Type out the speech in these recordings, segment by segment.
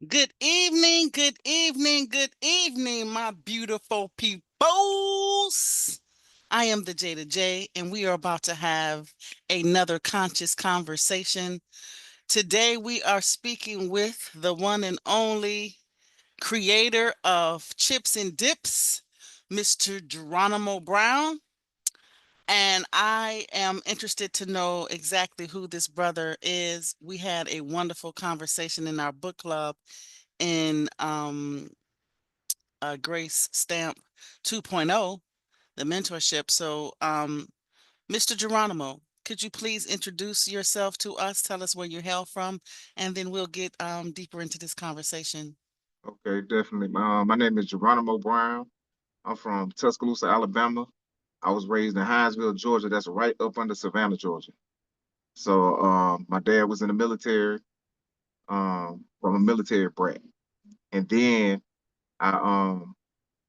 Good evening, good evening, good evening, my beautiful peoples. I am the Jada J, and we are about to have another conscious conversation. Today, we are speaking with the one and only creator of Chips and Dips, Mr. Geronimo Brown. And I am interested to know exactly who this brother is. We had a wonderful conversation in our book club in Grace Stamp 2.0, the mentorship. So, Mr. Geronimo, could you please introduce yourself to us? Tell us where you hail from, and then we'll get deeper into this conversation. Okay, definitely. My name is Geronamo Brown. I'm from Tuscaloosa, Alabama. I was raised in Hinesville, Georgia. That's right up under Savannah, Georgia. So my dad was in the military, from a military brat. And then I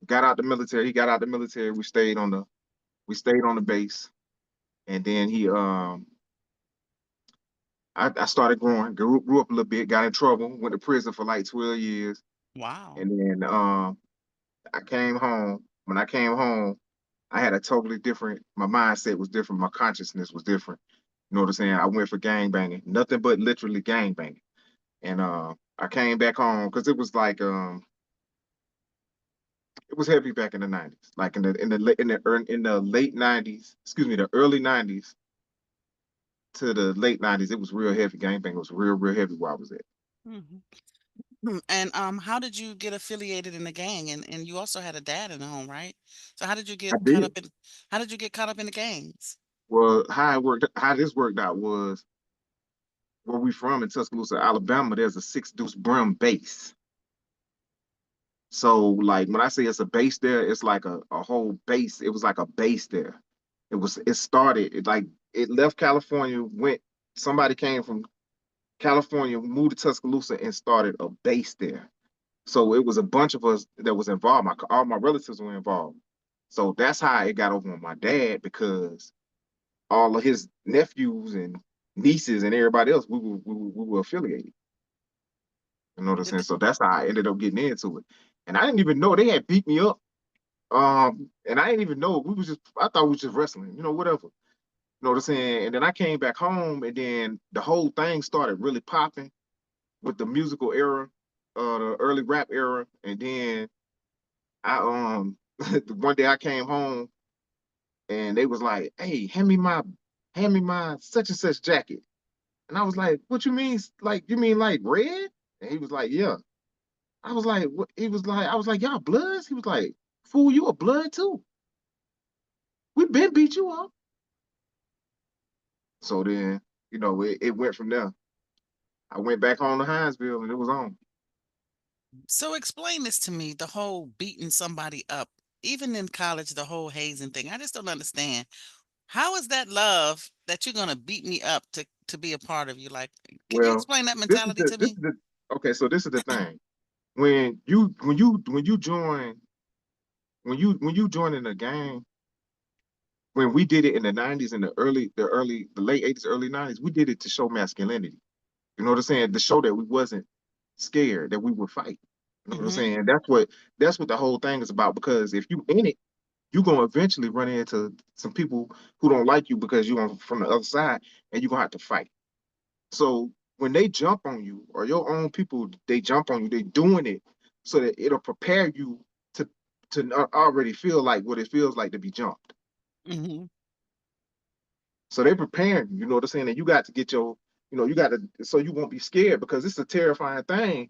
got out the military. He got out the military. We stayed on the base. And then I started growing, grew up a little bit, got in trouble, went to prison for like 12 years. Wow. And then I came home. When I came home, I had a totally different, my mindset was different, my consciousness was different. You know what I'm saying? I went for gang banging, nothing but literally gang banging. And I came back home because it was like it was heavy back in the 90s. Like in the late 90s, excuse me, the early 90s to the late 90s, it was real heavy. Gang banging was real heavy where I was at. Mhm. And how did you get affiliated in the gang? And you also had a dad in the home, right? So I did. how did you get caught up in the gangs? Well, how this worked out was where we from in Tuscaloosa, Alabama, there's a six deuce brim base. So like when I say it's a base there, it's like a whole base. It was like a base there. It left California, somebody came from California, moved to Tuscaloosa and started a base there. So it was a bunch of us that was involved. All my relatives were involved. So that's how it got over on my dad because all of his nephews and nieces and everybody else, we were affiliated. You know what I'm saying? Did So that's how I ended up getting into it. And I didn't even know they had beat me up. And I didn't even know I thought we was just wrestling, whatever. You know what I'm saying? And then I came back home and then the whole thing started really popping with the musical era, the early rap era. And then I one day I came home and they was like, "Hey, hand me my such and such jacket." And I was like, "What you mean? Like you mean like red?" And he was like, "Yeah." I was like, "What?" He was like, I was like, "Y'all bloods?" He was like, "Fool, you a blood too. We been beat you up." So then, it went from there. I went back home to Hinesville and it was on. So explain this to me, the whole beating somebody up, even in college, the whole hazing thing. I just don't understand. How is that love that you're gonna beat me up to be a part of you? Like, can you Well, explain that this is mentality the to this me? is the okay, so this is the thing. When you join in a gang, when we did it in the 90s and the late 80s, early 90s, we did it to show masculinity. You know what I'm saying? To show that we wasn't scared, that we would fight. You know what I'm Hmm. saying? That's what the whole thing is about. Because if you in it, you're gonna eventually run into some people who don't like you because you're from the other side and you're gonna have to fight. So when they jump on you or your own people, they jump on you, they doing it so that it'll prepare you to already feel like what it feels like to be jumped. Hmm. So they preparing you, you know what I'm saying? And you got to get you got to, so you won't be scared because it's a terrifying thing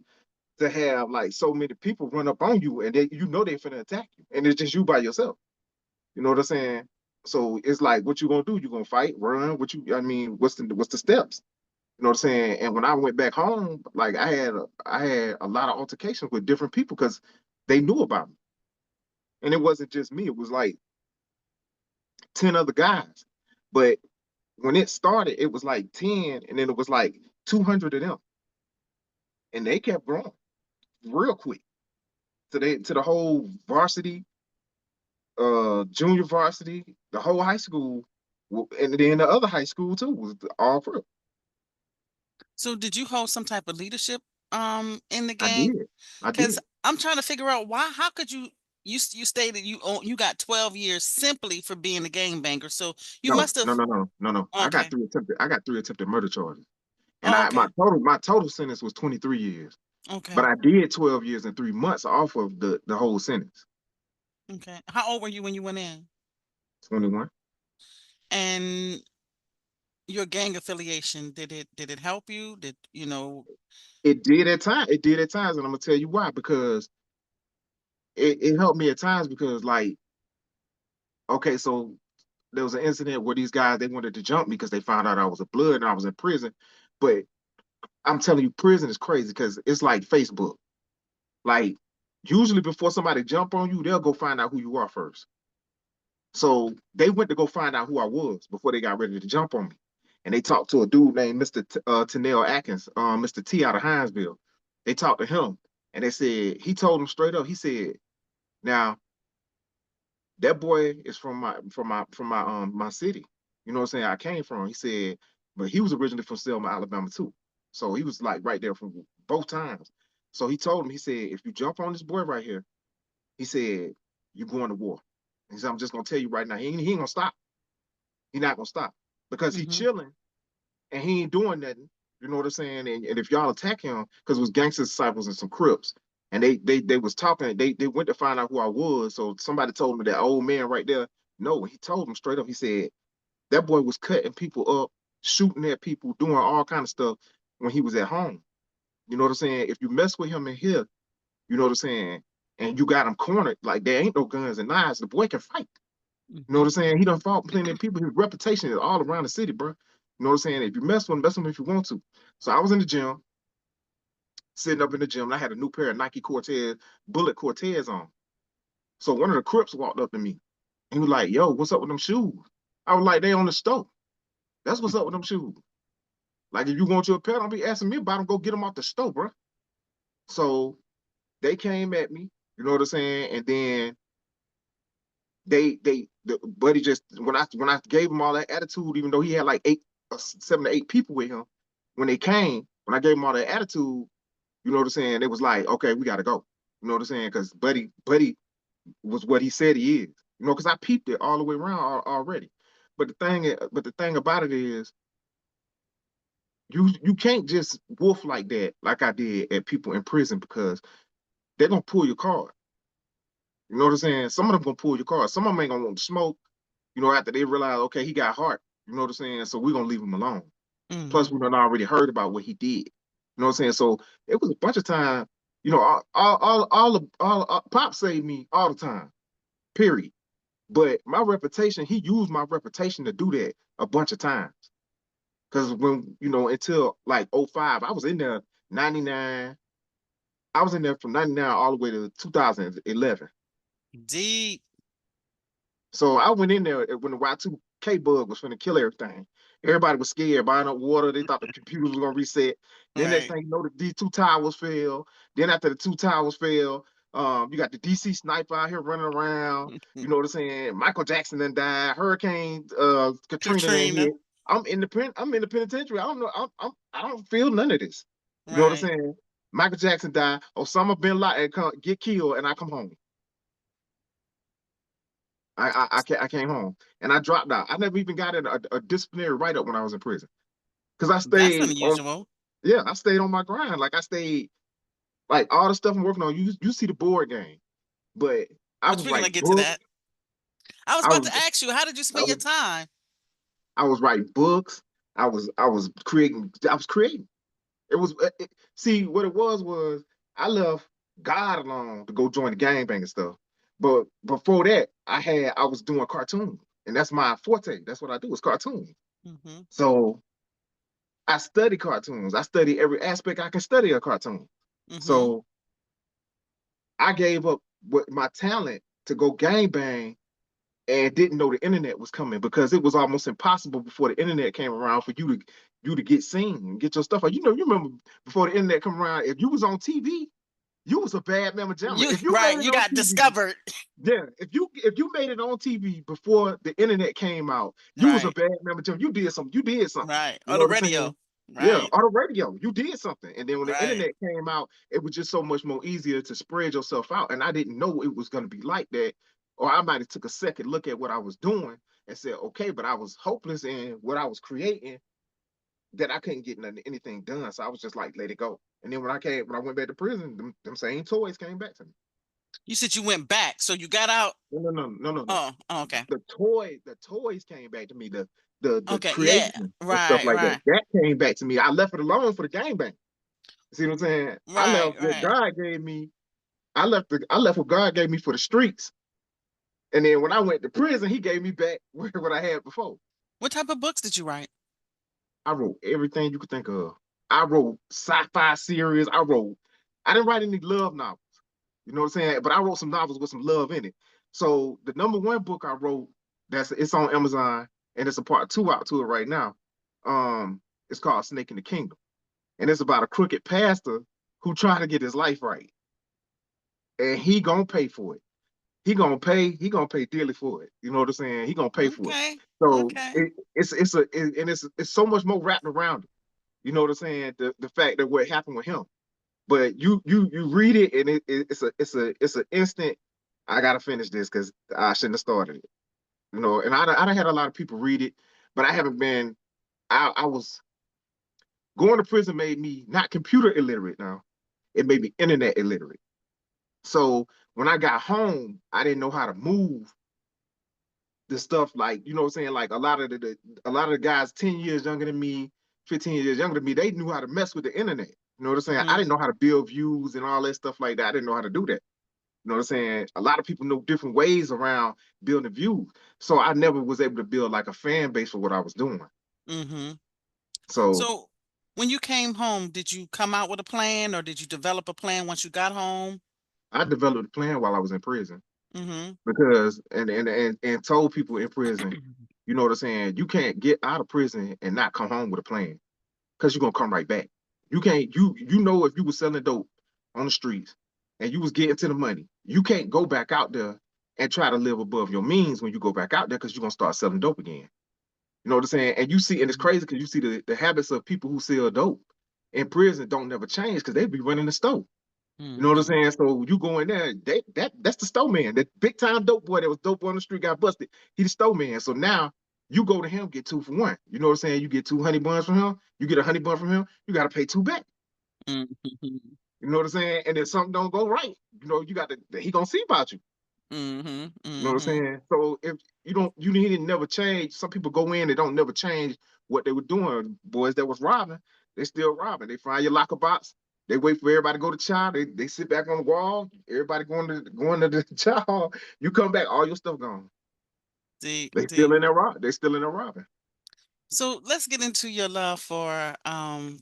to have like so many people run up on you and they're finna attack you. And it's just you by yourself. You know what I'm saying? So it's like what you gonna do? You gonna fight, run? What's the steps? You know what I'm saying? And when I went back home, like I had a lot of altercations with different people because they knew about me. And it wasn't just me, it was like 10 other guys. But when it started, it was like 10, and then it was like 200 of them. And they kept growing real quick to the whole varsity, junior varsity, the whole high school, and then the other high school too was all pro. So did you hold some type of leadership in the I gang? did. I Because did. I'm trying to figure out why. How could you stated you got 12 years simply for being a gangbanger. So you No, must have. no, no, no, no, no. Okay. I got three attempted murder charges. And Oh, I okay. my total sentence was 23 years. But Okay. I did 12 years and 3 months off of the whole sentence. Okay. How old were you when you went in? 21. And your gang affiliation, did it help you? Did you know? It did at times. It did at times, and I'm gonna tell you why. Because it helped me at times because like, okay, so there was an incident where these guys they wanted to jump me because they found out I was a blood and I was in prison. But I'm telling you, prison is crazy because it's like Facebook. Like usually before somebody jump on you, they'll go find out who you are first. So they went to go find out who I was before they got ready to jump on me. And they talked to a dude named Mr. Tennell Atkins, Mr. T out of Hinesville. They talked to him and they said, he told them straight up, he said, now that boy is from my city. You know what I'm saying? I came from. He said, but he was originally from Selma, Alabama too. So he was like right there from both times. So he told him, he said, if you jump on this boy right here, he said, you're going to war. He said, I'm just gonna tell you right now, he ain't gonna stop. He's not gonna stop because he's Hmm. chilling and he ain't doing nothing. You know what I'm saying? And if y'all attack him, because it was gangster disciples and some Crips, and they was talking, they went to find out who I was. So somebody told me that old man right there. No, he told them straight up. He said that boy was cutting people up, shooting at people, doing all kind of stuff when he was at home. You know what I'm saying? If you mess with him in here, you know what I'm saying, and you got him cornered, like there ain't no guns and knives. The boy can fight. You know what Hmm. I'm saying? He done fought plenty of people. His reputation is all around the city, bro. You know what I'm saying? If you mess with him if you want to. So I was in the gym, sitting up in the gym, and I had a new pair of Nike Cortez, Bullet Cortez on. So one of the Crips walked up to me. He was like, yo, what's up with them shoes? I was like, they on the stove. That's what's up with them shoes. Like, if you want your pair, don't be asking me about them. Go get them off the stove, bro. So they came at me, you know what I'm saying? And then the buddy just when I gave him all that attitude, even though he had like 7 to 8 people with him, when they came, when I gave him all that attitude, you know what I'm saying? It was like, okay, we gotta go. You know what I'm saying? Because Buddy was what he said he is. You know, because I peeped it all the way around already. But the thing about it is, you can't just wolf like that, like I did at people in prison, because they're gonna pull your card. You know what I'm saying? Some of them gonna pull your card. Some of them ain't gonna want to smoke. You know, after they realize, okay, he got heart. You know what I'm saying? So we're gonna leave him alone. Plus, Hmm. we done already heard about what he did. You know what I'm saying? So it was a bunch of time. You know, Pop saved me all the time. Period. But my reputation, he used my reputation to do that a bunch of times. Because when until like '05, I was in there 99. I was in there from 99 all the way to 2011. Deep. So I went in there when the Y2K bug was finna kill everything. Everybody was scared, buying up water. They thought the computers was gonna reset. Then next Right. thing you know, these two towers fell. Then after the two towers fell, you got the DC sniper out here running around. You know what I'm saying? Michael Jackson then died. Hurricane Katrina then Katrina. hit. I'm in the penitentiary. I don't know. I don't feel none of this. You know what I'm Right. saying? Michael Jackson died. Osama bin Laden get killed, and I come home. I came home and I dropped out. I never even got a disciplinary write up when I was in prison because I That's stayed on. unusual. Yeah, I stayed on my grind. Like I stayed like all the stuff I'm working on. You see the board game, but I Which was we're gonna writing get to books. that. I was I about was to ask you, how did you I spend your was time? I was writing books. I was creating. I was creating. It was see what it was I left God alone to go join the gangbang and stuff. But before that, I was doing cartoons, and that's my forte. That's what I do is cartoons. Hmm. So I study cartoons. I study every aspect I can study a cartoon. Hmm. So I gave up with my talent to go gangbang and didn't know the internet was coming because it was almost impossible before the internet came around for you to get seen and get your stuff out. You remember before the internet come around, if you was on TV, you was a bad mamma jamma. You If you right, made it you on got TV, discovered. yeah, if you made it on TV before the internet came out, you was a Right, bad mamma jamma. You did something. You did something. right. You On know the what I'm saying? radio. Yeah, Right. on the radio, you did something. And then when the Right. internet came out, it was just so much more easier to spread yourself out. And I didn't know it was going to be like that. Or I might have took a second look at what I was doing and said, okay, but I was hopeless in what I was creating that I couldn't get anything done. So I was just like, let it go. And then when I went back to prison, them same toys came back to me. You said you went back, so you got out. No, no, no, no, no, no. Oh, oh, okay. The toys came back to me. The Okay. Yeah. creation and stuff Right. like that. Right. That came back to me. I left it alone for the gangbang. See what I'm saying? I Right. left what Right. God gave me. I left what God gave me for the streets. And then when I went to prison, He gave me back what I had before. What type of books did you write? I wrote everything you could think of. I wrote sci-fi series. I didn't write any love novels. You know what I'm saying? But I wrote some novels with some love in it. So the number one book I wrote, it's on Amazon, and it's a part two out to it right now. It's called Snake in the Kingdom. And it's about a crooked pastor who trying to get his life right. And he gonna pay for it. He gonna pay dearly for it. You know what I'm saying? He gonna pay for it. Okay. So Okay. it's so much more wrapped around it. You know what I'm saying? The fact that what happened with him. But you read it and it's a instant. I gotta finish this because I shouldn't have started it. You know, and I done had a lot of people read it, but I haven't been. I was going to prison made me not computer illiterate now. It made me internet illiterate. So when I got home, I didn't know how to move the stuff like you know what I'm saying. Like a lot of the guys 10 years younger than me, 15 years younger than me, they knew how to mess with the internet. You know what I'm saying? I Hmm. didn't know how to build views and all that stuff like that. I didn't know how to do that. You know what I'm saying? A lot of people know different ways around building views. So I never was able to build like a fan base for what I was doing. Hmm. So So, when you came home, did you come out with a plan, or did you develop a plan once you got home? I developed a plan while I was in prison Hmm. because and told people in prison, you know what I'm saying, you can't get out of prison and not come home with a plan because you're gonna come right back. You can't you know if you were selling dope on the streets and you was getting to the money, you can't go back out there and try to live above your means when you go back out there because you're gonna start selling dope again. You know what I'm saying? And it's crazy because you see the habits of people who sell dope in prison don't never change because they be running the store. You know what I'm Hmm. saying? So you go in there, that's the store man. That big time dope boy that was dope on the street got busted. He the store man. So now you go to him, get two for one. You know what I'm saying? You get two honey buns from him, you get a honey bun from him, you gotta pay two back. Hmm. You know what I'm saying? And if something don't go right, you got to he gonna see about you. Hmm. You know what I'm Hmm. saying? So if you don't, you need to never change. Some people go in and don't never change what they were doing. Boys that was robbing, they still robbing. They find your locker box. They wait for everybody to go to chow. They sit back on the wall. Everybody going to the chow. You come back, all your stuff gone. Deep, They still deep. in there robbing. They still in there robbing. So let's get into your love for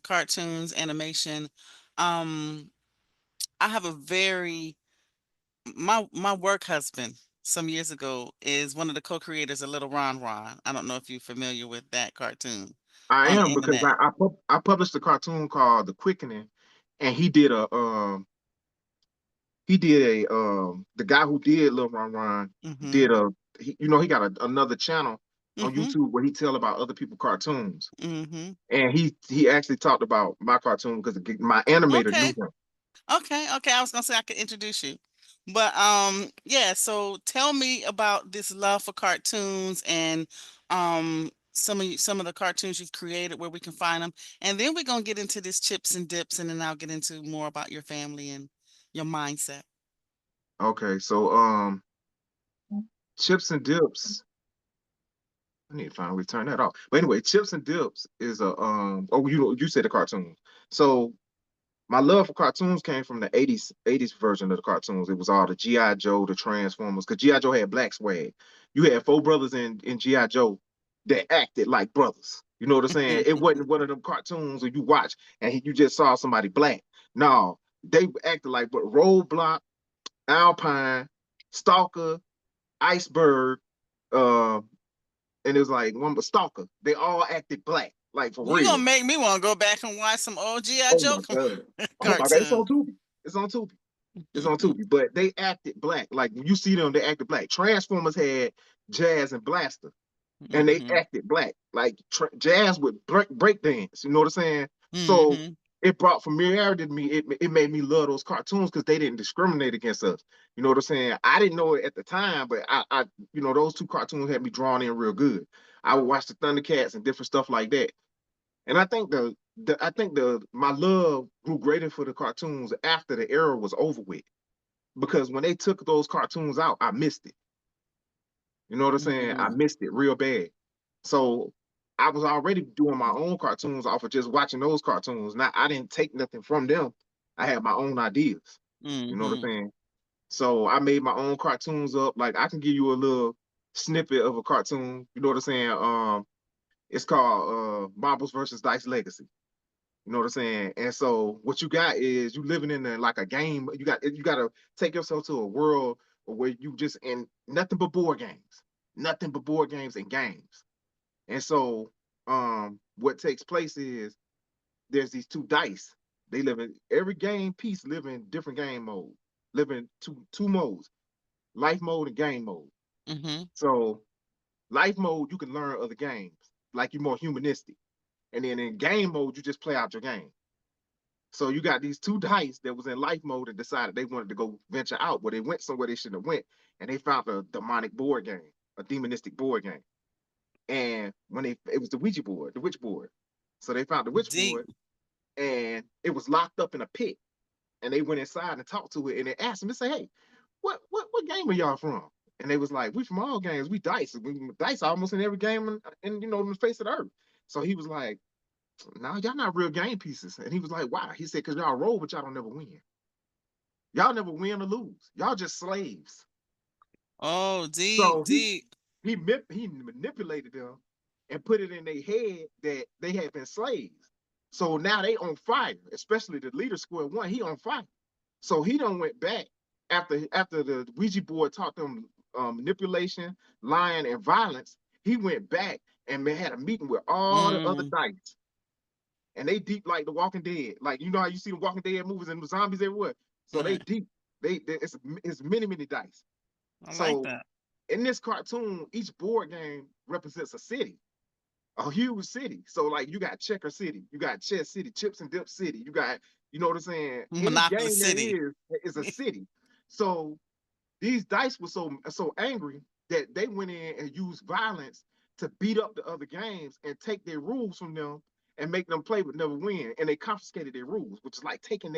cartoons, animation. Um, I have a very my work husband some years ago is one of the co-creators of Little Ron Ron. I don't know if you're familiar with that cartoon I on the am because internet. I published a cartoon called The Quickening, and he did the guy who did Lil Ron Ron Mm-hmm. did he got another channel on Mm-hmm. YouTube where he tell about other people cartoons, Mm-hmm. and he actually talked about my cartoon because my animator knew Okay. him. Okay. Okay. I was gonna say I could introduce you. But yeah, so tell me about this love for cartoons and some of the cartoons you've created where we can find them. And then we're gonna get into this chips and dips, and then I'll get into more about your family and your mindset. Okay, so chips and dips. I need to find a way to turn that off. But anyway, chips and dips is a oh you said the cartoons. So my love for cartoons came from the 80s version of the cartoons. It was all the G.I. Joe, the Transformers, because G.I. Joe had black swag. You had four brothers in G.I. Joe that acted like brothers. You know what I'm saying? It wasn't one of them cartoons where you watch and you just saw somebody black. No, they acted like but Roadblock, Alpine, Stalker, Iceberg, uh, and it was like one but Stalker. They all acted black, like for You gonna real. make me want to go back and watch some old G.I. Oh Joe my god. Oh my god, it's on cartoon. Tubi. It's on Tubi. It's on Tubi, but they acted black. Like when you see them, they acted black. Transformers had Jazz and Blaster. and they Mm-hmm. acted black, like jazz with break dance. You know what I'm saying? So Mm-hmm. it brought familiarity to me. It made me love those cartoons because they didn't discriminate against us. You know what I'm saying? I didn't know it at the time, but I those two cartoons had me drawn in real good. I would watch the Thundercats and different stuff like that. And I think the my love grew greater for the cartoons after the era was over with. Because when they took those cartoons out, I missed it. You know what I'm saying? I Mm-hmm. missed it real bad. So I was already doing my own cartoons off of just watching those cartoons. Now I didn't take nothing from them. I had my own ideas. You know what I'm Mm-hmm. saying? So I made my own cartoons up. Like I can give you a little snippet of a cartoon. You know what I'm saying? It's called Marbles versus Dice Legacy. You know what I'm saying? And so what you got is you living in like a game. You got to take yourself to a world where you just in nothing but board games, nothing but board games and games. And so what takes place is there's these two dice. They live in every game piece live in different game mode, live in two modes, life mode and game mode. Mm-hmm. So life mode you can learn other games, like you're more humanistic. And then in game mode you just play out your game. So you got these two dice that was in life mode and decided they wanted to go venture out, but they went somewhere they shouldn't have went, and they found a demonic board game, a demonistic board game. And when it was the Ouija board, the witch board. So they found the witch Deep. board, and it was locked up in a pit. And they went inside and talked to it, and they asked them, they say, "Hey, what game are y'all from?" And they was like, "We from all games. We dice. We dice almost in every game in the face of the earth." So he was like, "No, y'all not real game pieces." And he was like, "Why?" He said, "Because y'all roll, but y'all don't never win. Y'all never win or lose. Y'all just slaves." Oh, deep, So deep. he manipulated them and put it in their head that they had been slaves. So now they on fire, especially the leader square one. He on fire. So he done went back after the Ouija board taught them manipulation, lying, and violence. He went back and had a meeting with all the other Mm. dice, and they deep like the Walking Dead. Like you know how you see the Walking Dead movies and the zombies everywhere. So they Right. deep. It's many dice. I like So that. in this cartoon, each board game represents a city, a huge city. So like you got Checker City, you got Chess City, Chips and Dip City, you got, you know what I'm saying? Any Monopoly game there City. is a city. So these dice were so angry that they went in and used violence to beat up the other games and take their rules from them and make them play but never win. And they confiscated their rules, which is like taking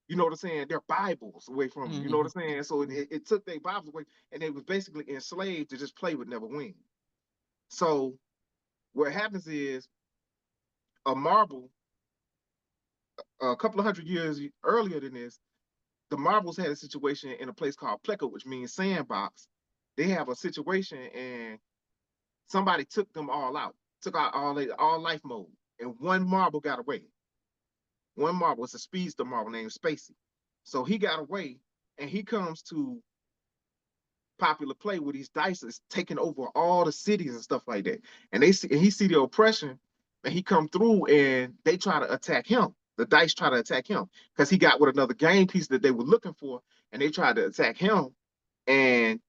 you know what I'm saying, their Bibles away from them. You know what Mm-hmm. I'm saying? So it took their Bibles away and they was basically enslaved to just play but never win. So what happens is a marble, a couple of hundred years earlier than this, the marbles had a situation in a place called Pleco, which means sandbox. They have a situation and somebody took them all out, took out all life mode, and one marble got away. One marble was a speedster marble named Spacey. So he got away, and he comes to Popular Play where these dice is taking over all the cities and stuff like that. And he see the oppression, and he come through, and they try to attack him. The dice try to attack him because he got with another game piece that they were looking for, and they tried to attack him. And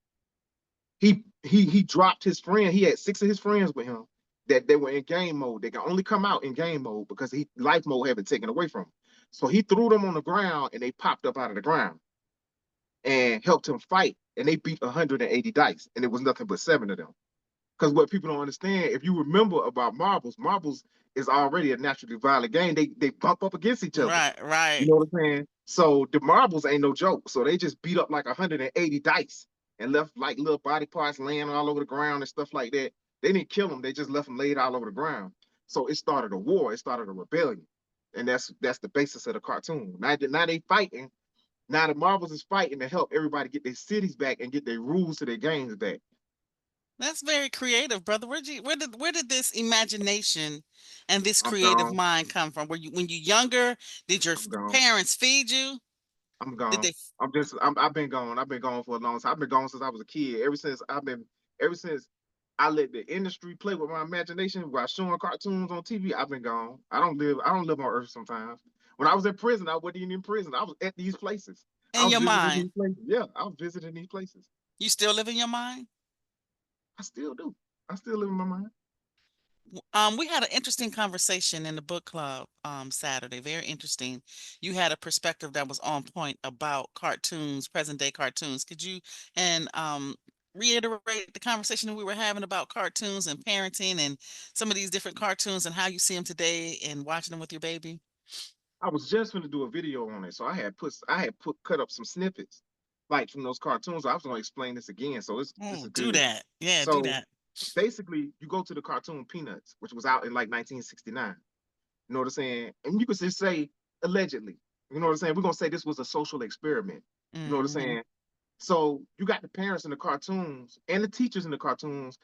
he dropped his friend. He had six of his friends with him that they were in game mode. They can only come out in game mode because he life mode had been taken away from him. So he threw them on the ground and they popped up out of the ground and helped him fight. And they beat 180 dice, and it was nothing but seven of them. Because what people don't understand, if you remember about marbles is already a naturally violent game. They bump up against each other. Right, You right. know what I'm saying? So the marbles ain't no joke. So they just beat up like 180 dice and left like little body parts laying all over the ground and stuff like that. They didn't kill them. They just left them laid all over the ground. So it started a war. It started a rebellion. And that's the basis of the cartoon. Now they fighting. Now the marbles is fighting to help everybody get their cities back and get their rules to their games back. That's very creative, brother. Where did this imagination and this I'm creative gone. mind come from? Were you when you younger, did your I'm gone. parents feed you? I'm Did gone. they I've been gone. I've been gone for a long time. I've been gone since I was a kid. Ever since I let the industry play with my imagination while showing cartoons on TV, I've been gone. I don't live on Earth sometimes. When I was in prison, I wasn't even in prison. I was at these places. I in was your visiting mind? these places. Yeah, I was visiting these places. You still live in your mind? I still do. I still live in my mind. We had an interesting conversation in the book club Saturday. Very interesting. You had a perspective that was on point about cartoons, present day cartoons. Could you and reiterate the conversation that we were having about cartoons and parenting and some of these different cartoons and how you see them today and watching them with your baby? I was just going to do a video on it, so I had put cut up some snippets, like from those cartoons. I was going to explain this again, so this Oh, is do good. that. Yeah, do So that. basically, you go to the cartoon Peanuts, which was out in like 1969. You know what I'm saying? And you could just say allegedly. You know what I'm saying? We're gonna say this was a social experiment. You know what I'm Mm-hmm. saying? So you got the parents in the cartoons and the teachers in the cartoons.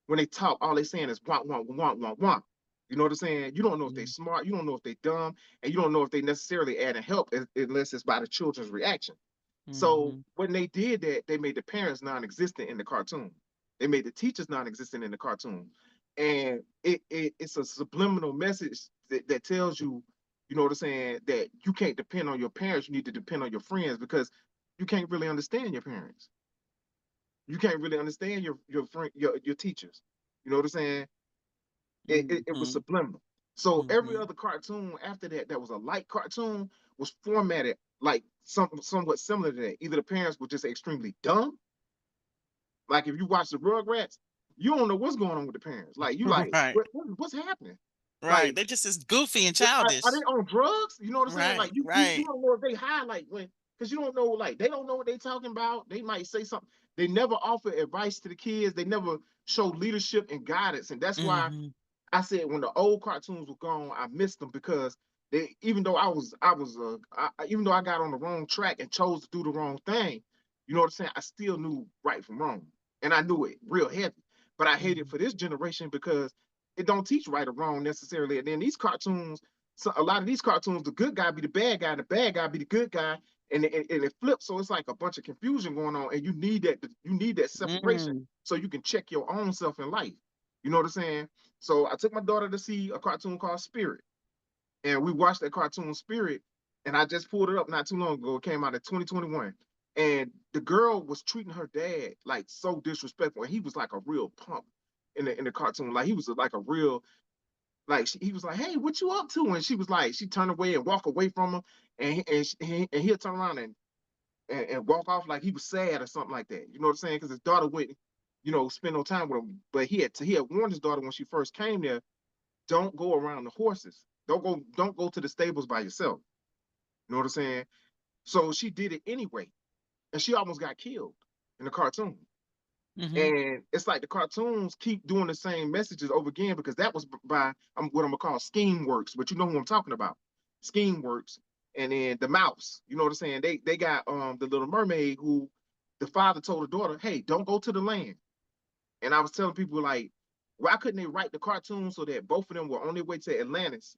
When they talk, all they saying is want, want, want, want, want. You know what I'm saying? You don't know if they smart, you don't know if they dumb, and you don't know if they necessarily add and help unless it's by the children's reaction. So Mm-hmm. when they did that, they made the parents non-existent in the cartoon. They made the teachers non-existent in the cartoon, and it's a subliminal message that tells you, you know what I'm saying, that you can't depend on your parents. You need to depend on your friends because you can't really understand your parents. You can't really understand your friend your teachers. You know what I'm saying? It was Mm-hmm. subliminal. So every Mm-hmm. other cartoon after that that was a light cartoon was formatted like somewhat similar to that. Either the parents were just extremely dumb, like if you watch the Rugrats, you don't know what's going on with the parents. Like you like Right. what's happening? Right. Like They're just as goofy and are childish. they on drugs? You know what I'm saying? Like Right. you Right. don't know if they high like when because you don't know like they don't know what they talking about. They might say something. They never offer advice to the kids. They never show leadership and guidance, and that's why Mm-hmm. I said when the old cartoons were gone, I missed them because they even though even though I got on the wrong track and chose to do the wrong thing, you know what I'm saying? I still knew right from wrong, and I knew it real heavy. But I hate it Mm-hmm. for this generation because it don't teach right or wrong necessarily. And then these cartoons, so a lot of these cartoons, the good guy be the bad guy, and the bad guy be the good guy, and it flips. So it's like a bunch of confusion going on, and you need that separation Mm-hmm. so you can check your own self in life. You know what I'm saying? So I took my daughter to see a cartoon called Spirit, and we watched that cartoon Spirit. And I just pulled it up not too long ago. It came out in 2021, and the girl was treating her dad like so disrespectful. And he was like a real punk in the cartoon. Like he was like a real like he was like, "Hey, what you up to?" And she was like, she turned away and walk away from him, and he'll turn around and walk off like he was sad or something like that. You know what I'm saying? Because his daughter wouldn't, spend no time with him. But he had warned his daughter when she first came there, don't go around the horses. Don't go to the stables by yourself. You know what I'm saying? So she did it anyway, and she almost got killed in the cartoon. Mm-hmm. And it's like the cartoons keep doing the same messages over again because that was by what I'm gonna call Scheme Works, but you know who I'm talking about. Scheme Works, and then the mouse. You know what I'm saying? They got the Little Mermaid who the father told the daughter, "Hey, don't go to the land." And I was telling people like, why couldn't they write the cartoon so that both of them were on their way to Atlantis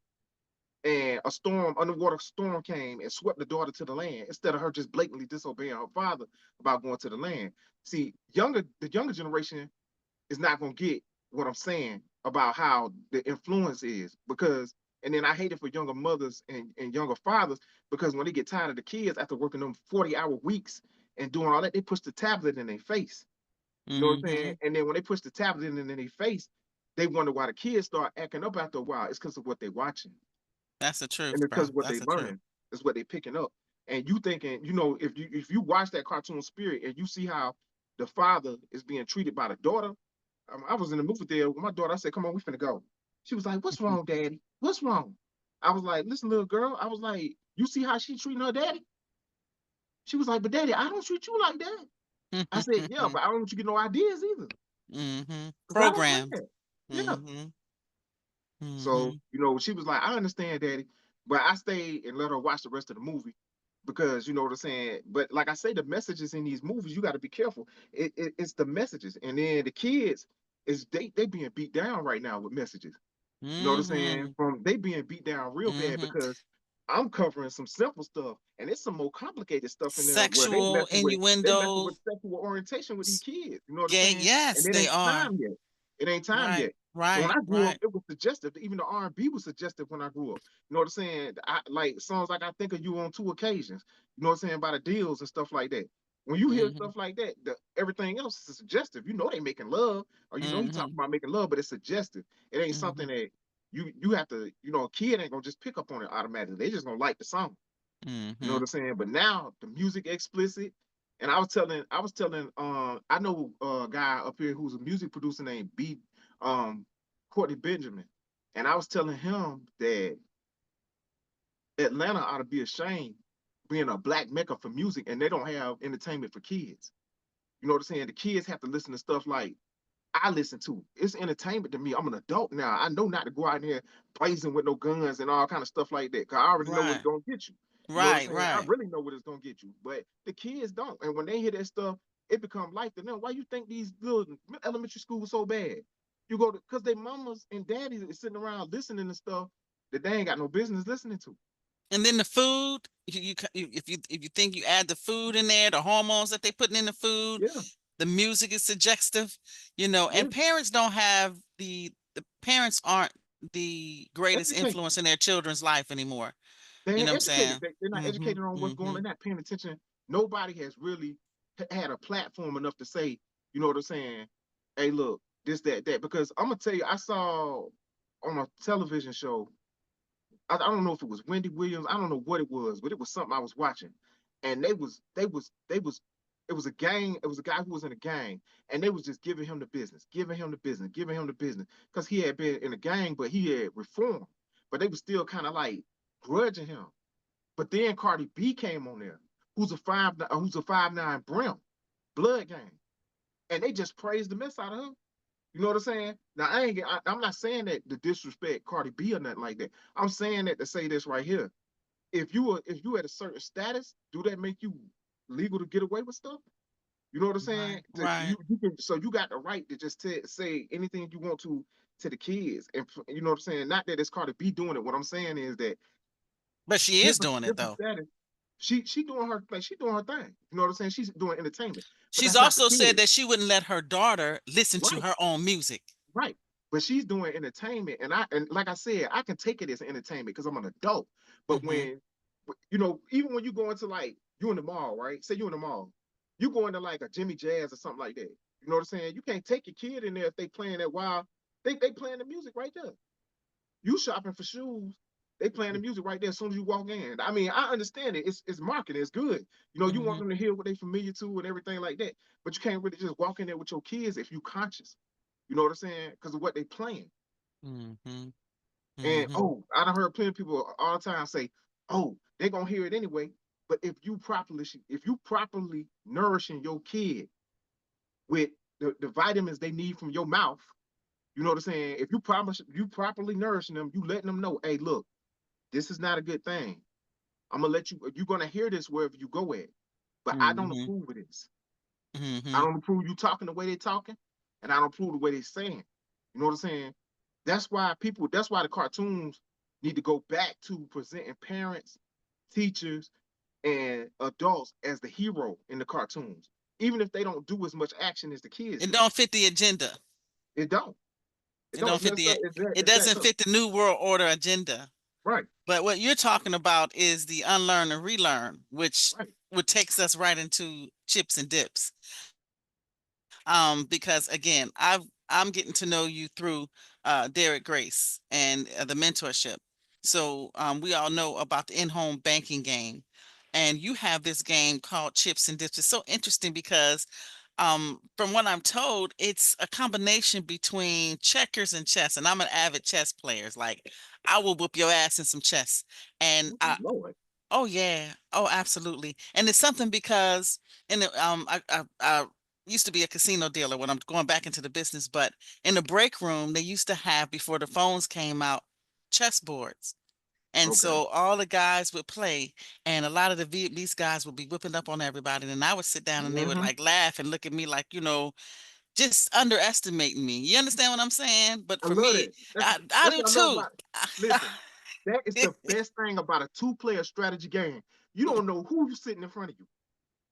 and a underwater storm came and swept the daughter to the land instead of her just blatantly disobeying her father about going to the land. See, the younger generation is not gonna get what I'm saying about how the influence is because and then I hate it for younger mothers and younger fathers because when they get tired of the kids after working them 40-hour weeks and doing all that, they push the tablet in their face. You know what I'm saying? Mm-hmm. And then when they push the tablet in their face, they wonder why the kids start acting up after a while. It's because of what they're watching That's the truth, and it's bro. because of what That's they the truth. learning. It's what they're picking up. And you thinking, if you watch that cartoon Spirit and you see how the father is being treated by the daughter, I was in the movie there with my daughter. I said, "Come on, we finna go." She was like, "What's wrong, Daddy? What's wrong?" I was like, "Listen, little girl." I was like, "You see how she treating her daddy?" She was like, "But Daddy, I don't treat you like that." I said, "Yeah, but I don't want you to get no ideas either, Mm-hmm. because I don't play Programmed. that." Yeah. Mm-hmm. Mm-hmm. So, she was like, "I understand, Daddy," but I stayed and let her watch the rest of the movie because you know what I'm saying. But like I say, the messages in these movies, you got to be careful. It's the messages, and then the kids is they being beat down right now with messages. You know what I'm saying? Mm-hmm. From they being beat down real bad Mm-hmm. because I'm covering some simple stuff, and it's some more complicated stuff in there where Sexual they messing innuendo. with sexual orientation with these kids. You know what I'm Gay. saying? And Yes, it they ain't are. time yet. It ain't time Right. yet. So when Right. I grew up, Right. it was suggestive. Even the R&B was suggestive when I grew up. You know what I'm saying? I like songs like "I Think of You" on two occasions. You know what I'm saying? By the Deals and stuff like that. When you hear Mm-hmm. stuff like that, everything else is suggestive. You know they making love, or you know he talking Mm-hmm. about making love, but it's suggestive. It ain't Mm-hmm. something that you have to, a kid ain't gonna just pick up on it automatically. They just gonna like the song. You know Mm-hmm. what I'm saying? But now the music explicit. And I was telling, I know a guy up here who's a music producer named um Courtney Benjamin. And I was telling him that Atlanta ought to be ashamed being a black mecca for music and they don't have entertainment for kids. You know what I'm saying? The kids have to listen to stuff like I listen to. It's entertainment to me. I'm an adult now. I know not to go out there blazing with no guns and all kind of stuff like that. Cause I already know what it's Right. gonna get you. You know what I'm Right. saying? I Right. really know what it's gonna get you. But the kids don't. And when they hear that stuff, it become life to them. Why you think these little elementary schools so bad? You go to because their mamas and daddies is sitting around listening to stuff that they ain't got no business listening to. And then the food, if you think you add the food in there, the hormones that they putting in the food, Yeah, the music is suggestive, yeah. and parents don't have the parents aren't the greatest Educate. influence in their children's life anymore. They You know ain't what I'm educated. saying? They're not Mm-hmm. educated on what's going on. Mm-hmm. They're not paying attention. Nobody has really had a platform enough to say, you know what I'm saying? Hey, look, this, that, that. Because I'm gonna tell you, I saw on a television show. I don't know if it was Wendy Williams. I don't know what it was, but it was something I was watching, and they was. It was a gang. It was a guy who was in a gang, and they was just giving him the business, giving him the business, giving him the business, because he had been in a gang, but he had reformed. But they was still kind of like grudging him. But then Cardi B came on there, who's a 5'9" Brim, blood gang, and they just praised the mess out of him. You know what I'm saying? Now I'm not saying that to disrespect Cardi B or nothing like that. I'm saying that to say this right here. If you at a certain status, do that make you legal to get away with stuff? You know what I'm saying? Right. Right. So you got the right to just say anything you want to the kids, and you know what I'm saying. Not that it's Cardi B doing it. What I'm saying is that But she is different doing it different though. status. She doing her thing. She doing her thing. You know what I'm saying? She's doing entertainment, but She's that's not the also said kid, that she wouldn't let her daughter listen to right? her own music. Right. But she's doing entertainment, and like I said, I can take it as entertainment because I'm an adult. But Mm-hmm. when even when you go into like you in the mall, right? Say you in the mall, you go into like a Jimmy Jazz or something like that. You know what I'm saying? You can't take your kid in there if they playing that wild. They playing the music right there. You shopping for shoes, they playing the music right there as soon as you walk in. I mean, I understand it. It's marketing, it's good. You want Mm-hmm. them to hear what they familiar to and everything like that. But you can't really just walk in there with your kids if you conscious. You know what I'm saying? Because of what they playing. Mm-hmm. And Mm-hmm. I done heard plenty of people all the time say, "Oh, they're gonna hear it anyway." But if you properly nourishing your kid with the vitamins they need from your mouth, you know what I'm saying? If you properly nourishing them, you letting them know, "Hey, look, this is not a good thing. I'm gonna let you. You're gonna hear this wherever you go at, but I don't Mm-hmm. approve of this. I Mm-hmm. don't approve you talking the way they talking, and I don't approve the way they saying. You know what I'm saying? That's why the cartoons need to go back to presenting parents, teachers, and adults as the hero in the cartoons. Even if they don't do as much action as the kids It do. don't fit the agenda. It don't. It It don't don't. fit It's, uh, the it's, that, it it's that doesn't tough. fit the new world order agenda. Right. But what you're talking about is the unlearn and relearn, which Right. would takes us right into chips and dips. Because again, I'm getting to know you through Derek Grace and the mentorship. So we all know about the in-home banking game, and you have this game called Chips and Dips. It's so interesting because from what I'm told, it's a combination between checkers and chess, and I'm an avid chess player. It's like I will whoop your ass in some chess, and Oh, I Lord. oh yeah. Oh, absolutely. And it's something because in the I used to be a casino dealer when I'm going back into the business, but in the break room they used to have before the phones came out chess boards. And Okay. so all the guys would play, and a lot of the Vietnamese guys would be whipping up on everybody. And I would sit down and they would Mm-hmm. like laugh and look at me like, just underestimating me. You understand what I'm saying? But I for love me, that. I That's do what I love too. about it. Listen, that is the best thing about a two-player strategy game. You don't know who's sitting in front of you.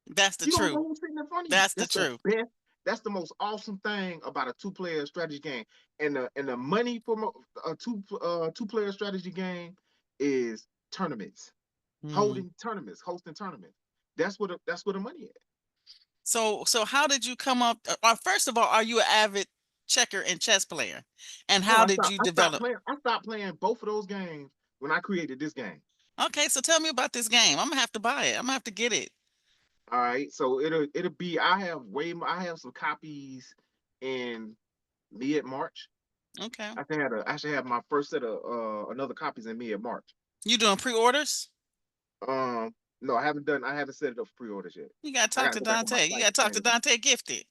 That's the You don't truth. know who's sitting in front of you. That's the That's the truth. best. That's the most awesome thing about a two-player strategy game. And the money for a two-player strategy game is tournaments, Hmm. hosting tournaments. That's where the money is. So how did you come up? First of all, are you an avid checker and chess player? And No, how did you I stopped develop? playing. I stopped playing both of those games when I created this game. Okay, so tell me about this game. I'm gonna have to buy it. I'm gonna have to get it. All right, so it'll be. I have some copies in mid March. Okay. I should have my first set of another copies in mid March. You doing pre-orders? Um, no, I haven't set it up for pre-orders yet. You gotta I talk got to to go back on my Dante. You site gotta talk and to change it. Dante Gifted.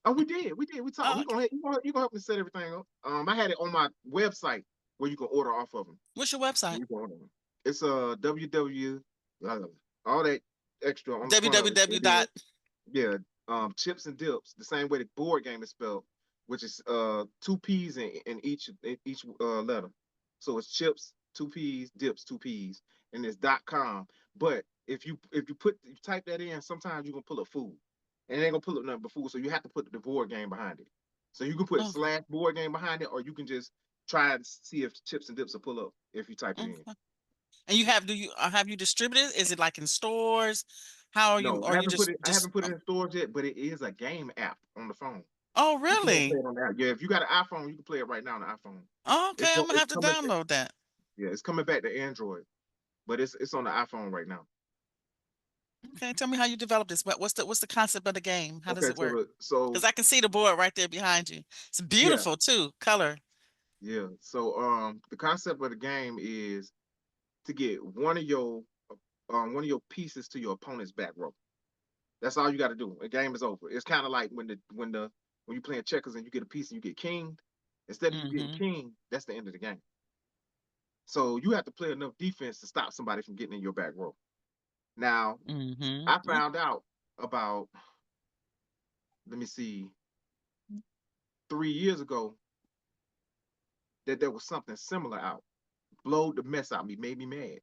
Oh, we talked. Oh, okay. You gonna help me set everything up. I had it on my website where you can order off of them. What's your website? You can order them. It's www all that extra on the front of it. www It dot. is yeah, chips and dips, the same way the board game is spelled, which is two P's in each letter. So it's chips, two P's, dips, two P's, and it's .com. But if you type that in, sometimes you're gonna pull up food. And it ain't gonna pull up nothing but food. So you have to put the board game behind it. So you can put Oh, slash board game behind it, or you can just try and see if chips and dips will pull up if you type it in. okay. And have you distributed? Is it like in stores? How are you? No, Or you just I just? haven't put it in stores yet, but it is a game app on the phone. Oh, You can play really? it on the app. Yeah, if you got an iPhone, you can play it right now on the iPhone. Oh, okay. I'm gonna It's have to coming. download that. Yeah, it's coming back to Android, but it's on the iPhone right now. Okay, tell me how you developed this. What's the concept of the game? How does Okay, it work? Because so I can see the board right there behind you. It's yeah, beautiful too, color. So the concept of the game is to get one of your pieces to your opponent's back row. That's all you got to do. The game is over. It's kind of like when you playing checkers and you get a piece and you get kinged. Instead of you getting Mm-hmm. king, that's the end of the game. So you have to play enough defense to stop somebody from getting in your back row. Now, I Mm-hmm. found out about, let me see, 3 years ago that there was something similar out. Blowed the mess out of me, made me mad.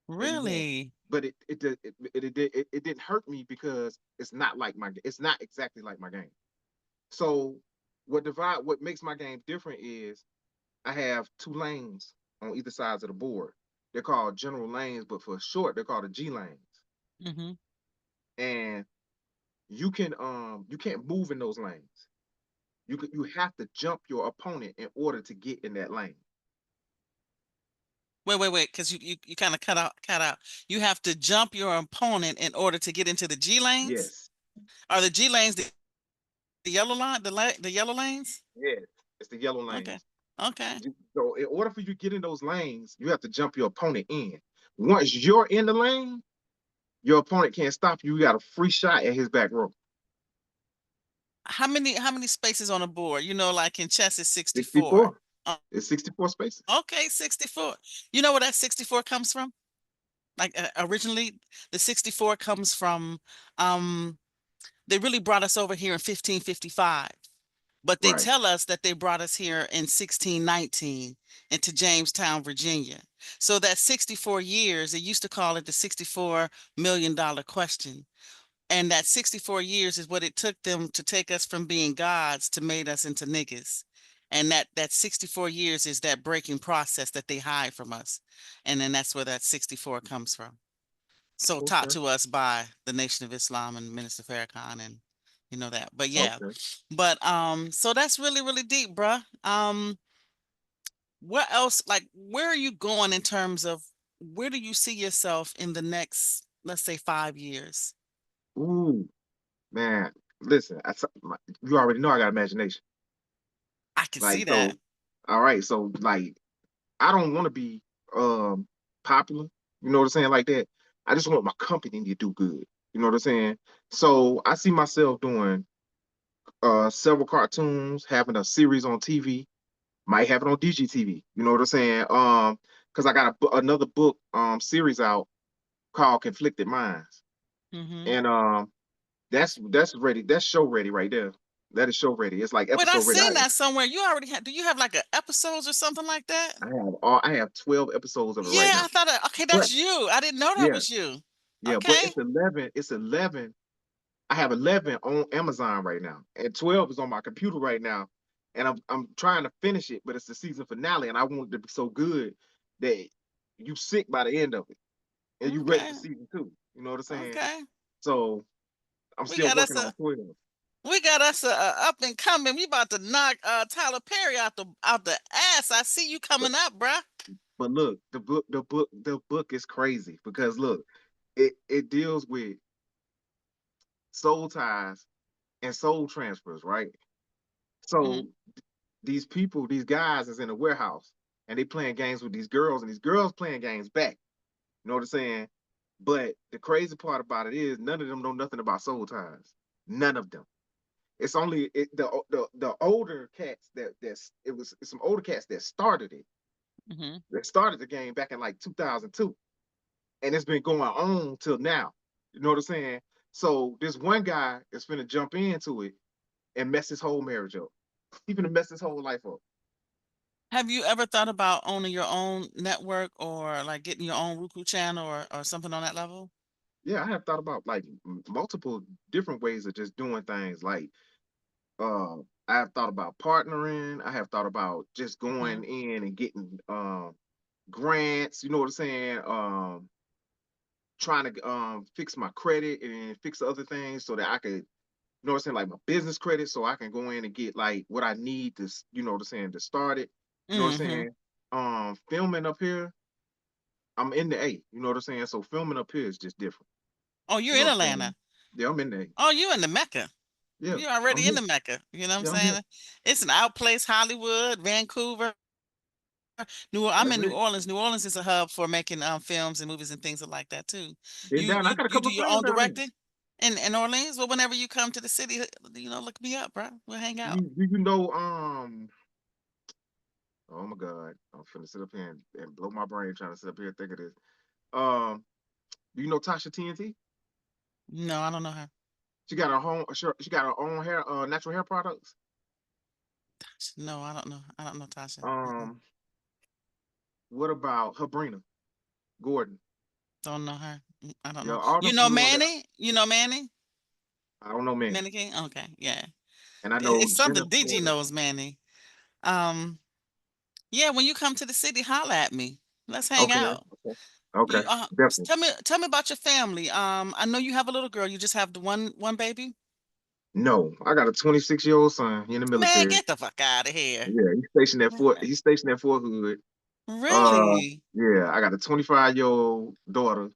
Really? But it didn't hurt me because it's not exactly like my game. So what makes my game different is I have two lanes on either sides of the board. They're called general lanes, but for short, they're called the G lanes. Mm-hmm. And you can't move in those lanes. You have to jump your opponent in order to get in that lane. Wait, because you kind of cut out. You have to jump your opponent in order to get into the G lanes. Yes, Are the G lanes the yellow line, the yellow lanes? yes, it's the yellow Okay. lanes. Okay. So in order for you to get in those lanes, you have to jump your opponent in. Once you're in the lane, your opponent can't stop you. You got a free shot at his back row. How many spaces on a board? Like in chess it's 64. 64. It's 64 spaces. Okay, 64. You know where that 64 comes from? Like originally the 64 comes from um they really brought us over here in 1555. But they Right. tell us that they brought us here in 1619 into Jamestown, Virginia. So that 64 years, they used to call it the $64 million question. And that 64 years is what it took them to take us from being gods to made us into niggas. And that 64 years is that breaking process that they hide from us. And then that's where that 64 comes from. So taught Okay. to us by the Nation of Islam and Minister Farrakhan and that. But yeah. Okay. But so that's really, really deep, bruh. What else, like where are you going in terms of where do you see yourself in the next, let's say 5 years? Ooh, man. Listen, you already know I got imagination. I can Like see that. so, all right. So like, I don't want to be um popular. You know what I'm saying? Like that. I just want my company to do good. You know what I'm saying? So I see myself doing several cartoons, having a series on TV, might have it on DGTV. You know what I'm saying? Because I got another book series out called Conflicted Minds, Hmm. and that's ready. That's show ready right there. That is show ready. It's like Wait, I episode ready. seen that somewhere. You already have, do you have like a episodes or something like that? I have 12 episodes of it right Yeah, now. I thought, okay, But that's you. I didn't know that yeah, was you. yeah, but Okay. it's 11. I have 11 on Amazon right now, and 12 is on my computer right now. And I'm trying to finish it, but it's the season finale, and I want it to be so good that you sick by the end of it, and you ready Okay. for season two. You know what I'm saying? Okay. So I'm We still got us working a on 12. we got us a up and coming. We about to knock Tyler Perry out the ass. I see you But coming up, bruh. but look, the book is crazy because look, it deals with soul ties and soul transfers, right? Hmm. So these people, these guys is in a warehouse and they playing games with these girls and these girls playing games back. You know what I'm saying? But the crazy part about it is none of them know nothing about soul ties. None of them. It's only the older cats it's some older cats that started it. Hmm. That started the game back in like 2002, and it's been going on till now. You know what I'm saying? So this one guy is finna jump into it and mess his whole marriage up. He finna mess his whole life up. Have you ever thought about owning your own network or like getting your own Roku channel or something on that level? Yeah, I have thought about like multiple different ways of just doing things. Like uh, I have thought about partnering. I have thought about just Hmm. going in and getting grants. You know what I'm saying? Trying to fix my credit and fix other things so that I could, you know what I'm saying, like my business credit, so I can go in and get like what I need to, you know what I'm saying, to start it. You know what I'm Hmm. saying? Filming up here, I'm in the A. You know what I'm saying? So filming up here is just different. Oh, You you're know in what I'm saying? Atlanta. Yeah, I'm in the A. Oh, you in the Mecca. Yeah, You're I'm already in here. the Mecca. You know what I'm Yeah, I'm here. saying? It's an outplace, Hollywood, Vancouver. I'm That's in New it. Orleans. New Orleans is a hub for making films and movies and things like that too. Been You down. I you got a you couple do of your friends own down there. directing in Orleans. Well, whenever you come to the city, look me up, bro. We'll hang out. You know oh my God, I'm finna sit up here and blow my brain trying to sit up here and think of this. Um, do you know Tasha TNT? No, I don't know her. She got her own hair, natural hair products. No, I don't know. I don't know Tasha. Mm-mm. Um, what about Sabrina Gordon? Don't know her. I don't Yeah, know. all You them know girls that Manny? You know Manny? I don't know many, Manny King? Okay, yeah. and I know It's something DG Jennifer. knows Manny. Um, yeah, when you come to the city, holla at me. Let's hang Okay, out. okay, okay, You definitely. tell me about your family. I know you have a little girl. You just have the one baby? No, I got a 26-year-old son. He in the Man, military. get the fuck out of here. Yeah, he's stationed at Fort. He's stationed at Fort Hood. Uh, Really? yeah, I got a 25-year-old daughter.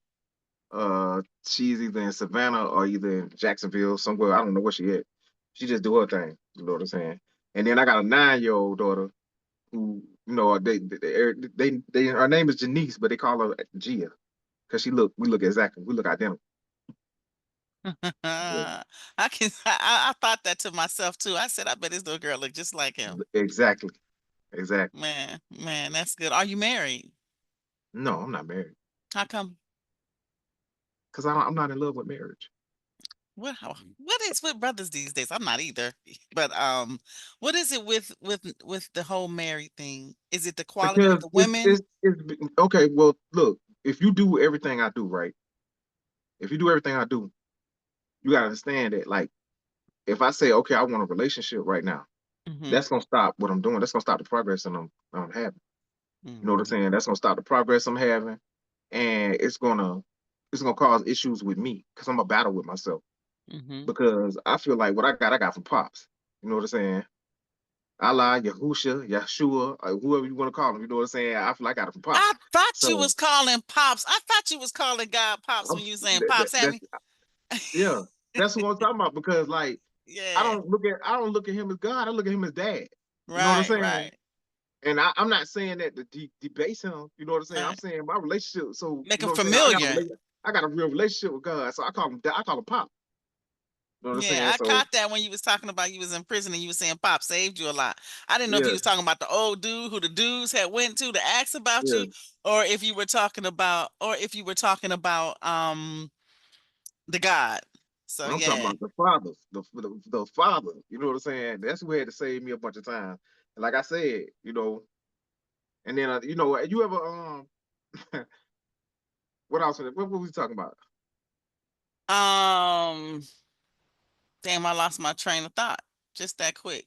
She's either in Savannah or either in Jacksonville, somewhere. I don't know where she at. She just do her thing. You know what I'm saying? And then I got a 9-year-old daughter who, you know, her name is Janice, but they call her Gia because we look exactly, we look identical. Yeah, I thought that to myself too. I said, I bet this little girl look just like him. exactly, exactly. Man, that's good. Are you married? No, I'm not married How come? because I'm not in love with marriage. What is with brothers these days? I'm not either. But what is it with the whole married thing? Is it the quality of Because the women? it's okay. Well, look, if you do everything I do, right? If you do everything I do, you gotta understand that, like, if I say, okay, I want a relationship right now, Mm-hmm. that's gonna stop what I'm doing. That's gonna stop the progress that I'm having. You know what I'm Mm-hmm. saying? That's gonna stop the progress I'm having, and it's gonna cause issues with me because I'm a battle with myself Mm-hmm. because I feel like what I got from pops. You know what I'm saying? Allah, Yahusha, Yeshua, whoever you want to call him. You know what I'm saying? I feel like I got it from I pops. thought you So was calling pops. I thought you was calling God pops I'm when you saying pops, that's Sammy. yeah, that's who I'm talking about because like Yeah. I don't look at him as God. I look at him as dad. You know what I'm Right, saying? right, And I'm not saying that to debase him. You know what I'm saying? I'm right. saying my relationship. So Make you them know what I'm saying? familiar. I got a real relationship with God. So I call him Pop. You know what I'm Yeah, saying? I So caught that when you was talking about you was in prison and you was saying Pop saved you a lot. I didn't know if you yeah, was talking about the old dude who the dudes had went to ask about yeah. you, or if you were talking about the God. So I'm talking yeah. about the fathers, the father. You know what I'm saying? That's who had to save me a bunch of times. And like I said, you know, and then you know, you ever what else? What were we talking about? Um Damn, I lost my train of thought just that quick.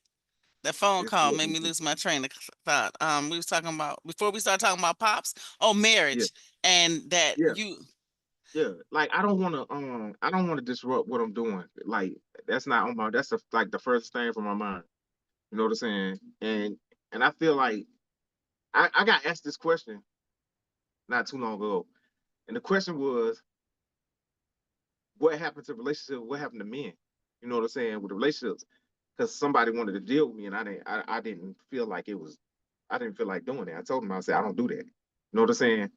That phone It's call good. made me lose my train of thought. We was talking about before we started talking about pops. Oh, Yeah, marriage, and that yeah. you. Yeah, like I don't want to disrupt what I'm doing. Like that's not on my that's like the first thing from my mind. You know what I'm saying? And I feel like I got asked this question not too long ago, and the question was, what happened to relationships? What happened to men? You know what I'm saying with the relationships? Because somebody wanted to deal with me, and I didn't feel like it was. I didn't feel like doing it. I told them I said I don't do that. You know what I'm saying?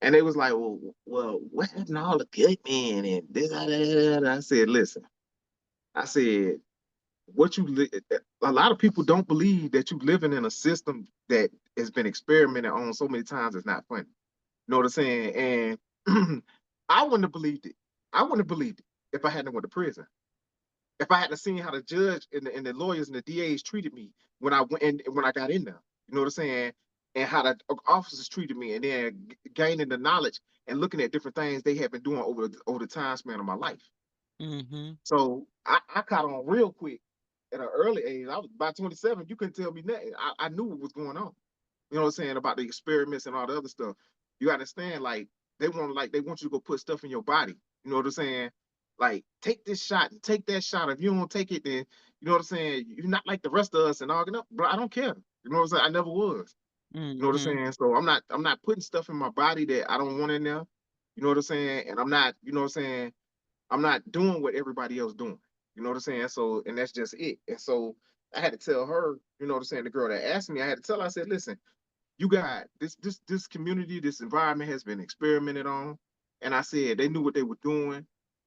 And they was like, well, what happened to all the good men and this, that, that, that? I said, listen, I said, a lot of people don't believe that you living in a system that has been experimented on so many times. It's not funny. You know what I'm saying? And I wouldn't have believed it. I wouldn't have believed it if I hadn't went to prison. If I hadn't seen how the judge and the lawyers and the DAs treated me when I went and when I got in there. You know what I'm saying? And how the officers treated me, and then gaining the knowledge and looking at different things they have been doing over the time span of my life. Mm-hmm. So I caught on real quick at an early age. I was by 27. You couldn't tell me nothing. I knew what was going on. You know what I'm saying about the experiments and all the other stuff. You understand? Like they want you to go put stuff in your body. You know what I'm saying? Like take this shot and take that shot. If you don't take it, then you know what I'm saying. You're not like the rest of us and all. But I don't care. You know what I'm saying? I never was. You know what I'm Mm-hmm. saying? So I'm not putting stuff in my body that I don't want in there. You know what I'm saying? And I'm not. You know what I'm saying? I'm not doing what everybody else doing. You know what I'm saying? So, and that's just it. And so I had to tell her, you know what I'm saying, the girl that asked me, I had to tell her, I said, listen, you got this community, this environment has been experimented on. And I said they knew what they were doing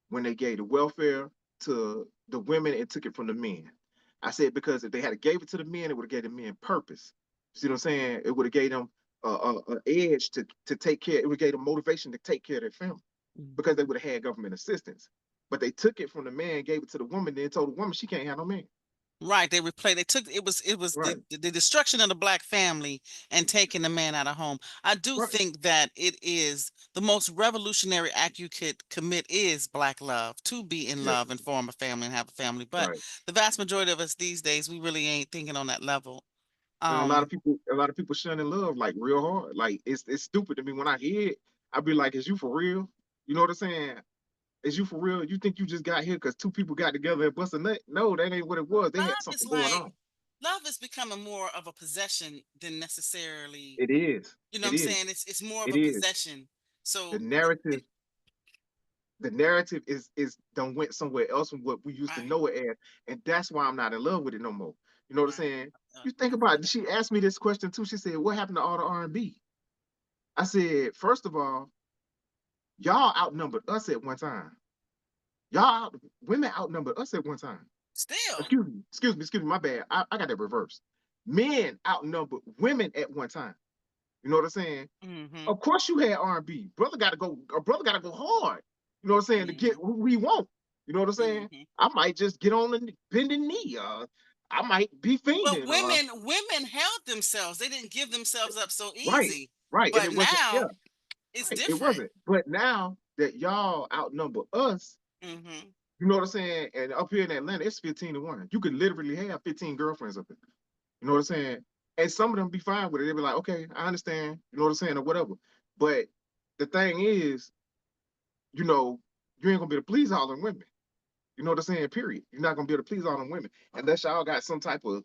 when they gave the welfare to the women and took it from the men. I said because if they had gave it to the men, it would have gave the men purpose. See what I'm saying? It would have gave them a edge to take care. It would have gave them motivation to take care of their family because they Mm-hmm. would have had government assistance. But they took it from the man, gave it to the woman, then told the woman she can't have no man. Right, they replay. They took it was Right, the destruction of the black family and taking the man out of home. I do right, think that it is the most revolutionary act you could commit is black love, to be in yeah, love and form a family and have a family. But right. the vast majority of us these days, we really ain't thinking on that level. And Um, a lot of people shunning love like real hard. Like it's stupid to me when I hear it. I be like, is you for real? You know what I'm saying? Is you for real? You think you just got here because two people got together and bust a nut? No, that ain't what it was. They had love is something going like on. love is becoming more of a possession than necessarily, It is. you know what It I'm is. saying? It's more of It a is. possession. The So it, narrative the narrative is done went somewhere else from what we used to right, know it as, and that's why I'm not in love with it no more. You know what I'm right. saying? You think about it. She asked me this question too. She said, "What happened to all the R&B?" I said, first of all, y'all outnumbered us at one time. Women outnumbered us at one time. Still. Excuse me, my bad. I got that reversed. Men outnumbered women at one time. You know what I'm saying? Mm-hmm. Of course you had R&B. Brother gotta go hard. You know what I'm saying? To get Mm-hmm. who we want. You know what I'm saying? Mm-hmm. I might just get on the bending knee. I might be But fiending. women held themselves. They didn't give themselves up so Right, easy. right. And But it wasn't, yeah, now it's right. It different. wasn't. But now that y'all outnumber us, Mm-hmm. you know what I'm saying? And up here in Atlanta, it's 15-1. You could literally have 15 girlfriends up there. You know what I'm saying? And some of them be fine with it. They be like, okay, I understand. You know what I'm saying, or whatever. But the thing is, you know, you ain't gonna be able to please all them women. You know what I'm saying? Period. You're not gonna be able to please all them women unless y'all got some type of,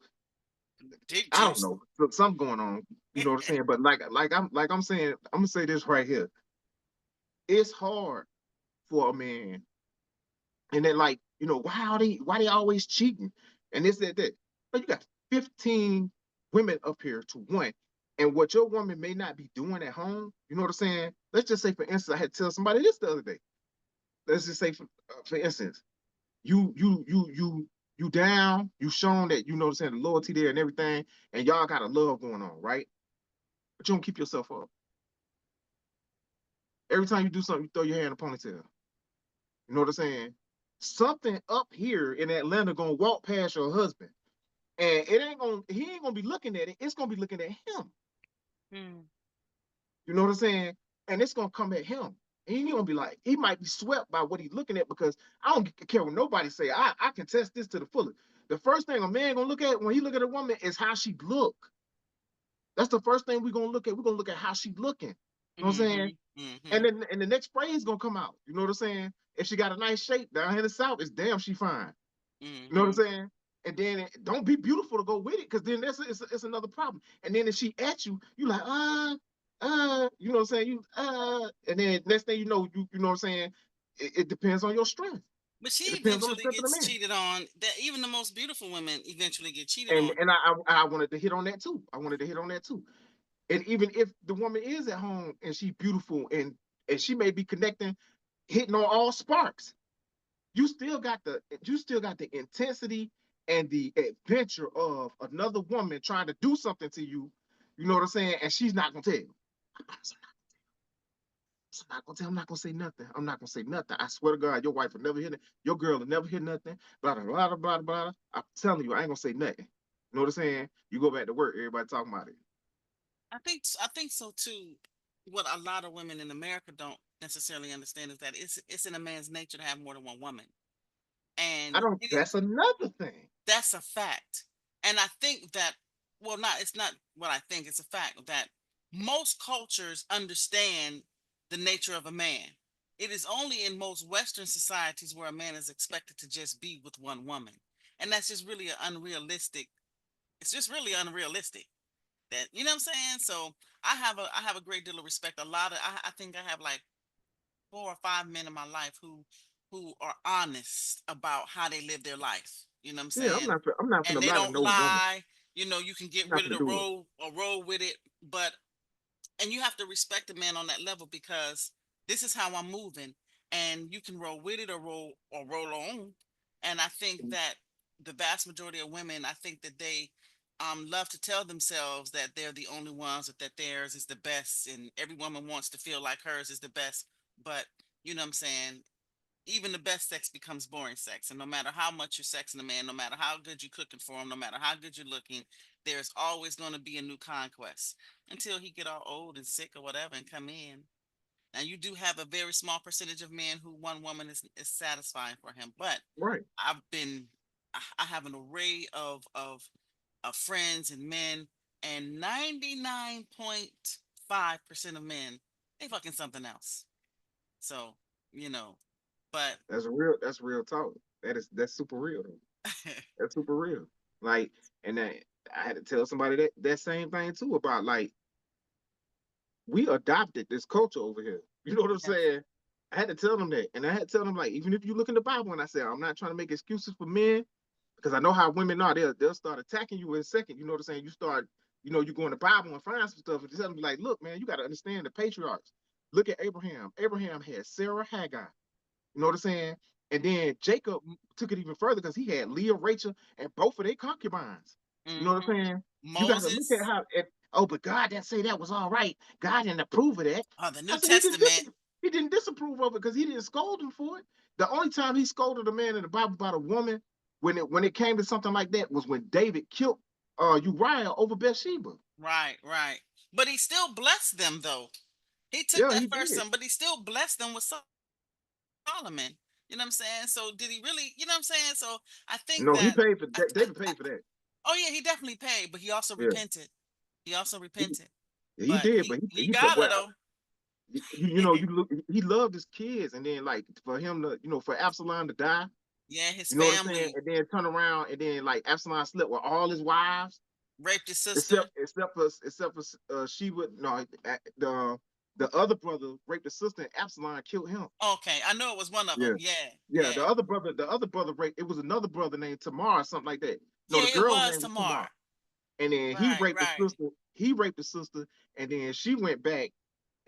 Dick I don't juice. know, something going on. You know what I'm saying? But like I'm saying, I'm gonna say this right here. It's hard for a man, and then like, you know, why they always cheating and this that. But you got 15 women up here to one. And what your woman may not be doing at home, you know what I'm saying? Let's just say, for instance, I had to tell somebody this the other day. Let's just say, for instance, you down, you shown that you know what I'm saying, the loyalty there and everything, and y'all got a love going on, right? But you don't keep yourself up. Every time you do something, you throw your hair in a ponytail. You know what I'm saying? Something up here in Atlanta gonna walk past your husband, and he ain't gonna be looking at it. It's gonna be looking at him. Mm. You know what I'm saying? And it's gonna come at him. And he gonna be like, he might be swept by what he's looking at because I don't care what nobody say. I can test this to the fullest. The first thing a man gonna look at when he look at a woman is how she look. That's the first thing we're gonna look at. We're gonna look at how she looking. You know what I'm saying? Mm-hmm. And Mm-hmm. then and the next phrase gonna come out. You know what I'm saying? If she got a nice shape down here in the south, it's damn she fine. You know what I'm Mm-hmm. saying? And then don't be beautiful to go with it, because then it's another problem. And then if she at you, you like you know what I'm saying? And then next thing you know, you know what I'm saying? It depends on your strength. But It she depends on the eventually strength of the gets man. cheated on. That even the most beautiful women eventually get cheated And on. I wanted to hit on that too. I wanted to hit on that too. And even if the woman is at home and she beautiful and she may be connecting, hitting on all sparks, you still got the intensity and the adventure of another woman trying to do something to you. You know what I'm saying? And she's not gonna tell you. I'm not gonna tell. I'm not gonna say nothing. I'm not gonna say nothing. I swear to God, your wife will never hear it. Your girl will never hear nothing. Blah blah blah blah blah blah. I'm telling you, I ain't gonna say nothing. You know what I'm saying? You go back to work, everybody talking about it. I think so too. What a lot of women in America don't necessarily understand is that it's in a man's nature to have more than one woman, I and don't. That's another thing. that's a fact. And I think that, well, not it's not what I think, it's a fact that most cultures understand the nature of a man. It is only in most Western societies where a man is expected to just be with one woman. And that's just really an unrealistic. It's just really unrealistic. That, you know what I'm saying? So I have a great deal of respect. I think I have like 4 or 5 men in my life who are honest about how they live their life. You know what I'm Yeah, saying? I'm not And gonna they lie to don't no woman. lie. You can get I'm not rid of gonna the do it. roll with it, but and you have to respect a man on that level because this is how I'm moving, and you can roll with it or roll on. And I think that the vast majority of women, I think that they love to tell themselves that they're the only ones, or that theirs is the best, and every woman wants to feel like hers is the best. But you know what I'm saying? Even the best sex becomes boring sex. And no matter how much you're sexing a man, no matter how good you're cooking for him, no matter how good you're looking, there's always going to be a new conquest until he get all old and sick or whatever and come in. Now you do have a very small percentage of men who one woman is satisfying for him, but Right. I've been I have an array of friends and men, and 99.5% of men, they fucking something else. So, you know, but That's real talk. That's super real though. That's super real. Like, and then I had to tell somebody that same thing too about like we adopted this culture over here. You know what I'm yeah, saying? I had to tell them that, and I had to tell them like even if you look in the Bible, and I said I'm not trying to make excuses for men because I know how women are. They'll start attacking you in a second. You know what I'm saying? You go in the Bible and find some stuff and just tell them like, look, man, you got to understand the patriarchs. Look at Abraham. Abraham had Sarah, Hagar. You know what I'm saying? And then Jacob took it even further because he had Leah, Rachel, and both of their concubines. You know what I'm hmm saying? You got to look at Moses, how. Oh, but God didn't say that was all right. God didn't approve of that. the I New said he didn't. Testament, He didn't disapprove of it because he didn't scold him for it. The only time he scolded a man in the Bible about a woman when it came to something like that was when David killed Uriah over Bathsheba. right, right. But he still blessed them, though. He took Yeah, that he first did. son, but he still blessed them with Solomon. You know what I'm saying? So did he really? You know what I'm saying? So I think No, he that paid for I, David paid for that. oh yeah, he definitely paid, but he also Yeah, repented. He also he, repented, he but did, he but he he put got her well. though. You look, he loved his kids, and then like for him to, for Absalom to die, Yeah, his you know what I'm saying, family and then turn around and then like Absalom slept with all his wives raped his sister. except for Sheba. No, the other brother raped the sister, and Absalom killed him. Okay, I know it was one of them. Yeah, Yeah, yeah. yeah, The other brother raped. It was another brother named Tamar or something like that. No, yeah. the It girl's was name was Tamar, Tamar. and then he Right, raped the right. sister. He raped the sister, and then she went back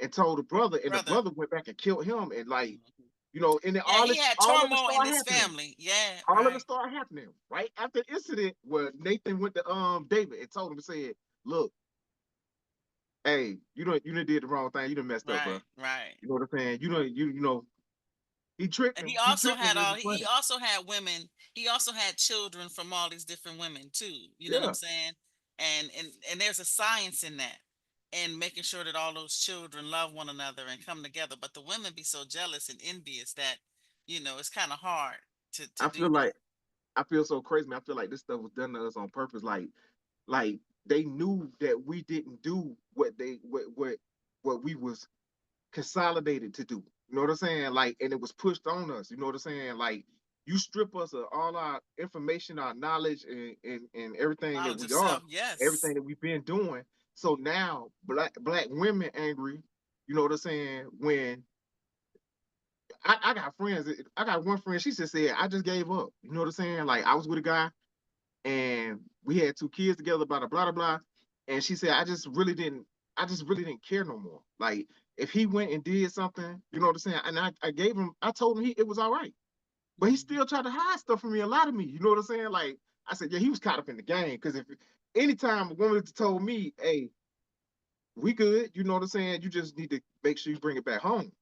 and told the brother, and the Brother. brother went back and killed him, and like Mhm. and then Yeah, he had all of it turmoil in started his happening. family. Yeah, All of it right, started happening right after the incident where Nathan went to David and told him and said, "Look, hey, you done did the wrong thing. You done messed up, bro. right, right. You know what I'm saying? He tricked And him. he He also tricked him. had It all was he funny. also had women. He also had children from all these different women too. You know what I'm Yeah, saying? And there's a science in that, and making sure that all those children love one another and come together. But the women be so jealous and envious that, it's kind of hard to I do feel that. like I feel so crazy, man. I feel like this stuff was done to us on purpose. Like they knew that we didn't do what they what what we was consolidated to do. You know what I'm saying? Like, and it was pushed on us. You know what I'm saying? Like, you strip us of all our information, our knowledge, and everything that Knowledge of we are, self, yes. everything that we've been doing. So now, black women angry. You know what I'm saying? When I got friends, I got one friend. She just said, "I just gave up." You know what I'm saying? Like, I was with a guy, and we had two kids together, blah blah blah blah. And she said, I just really didn't care no more. Like, if he went and did something, you know what I'm saying? And I gave him, I told him it was all right. But he Mhm. still tried to hide stuff from me, a lot of me. You know what I'm saying? Like, I said, yeah, he was caught up in the game. Because if anytime a woman told me, hey, we good, you know what I'm saying? You just need to make sure you bring it back home.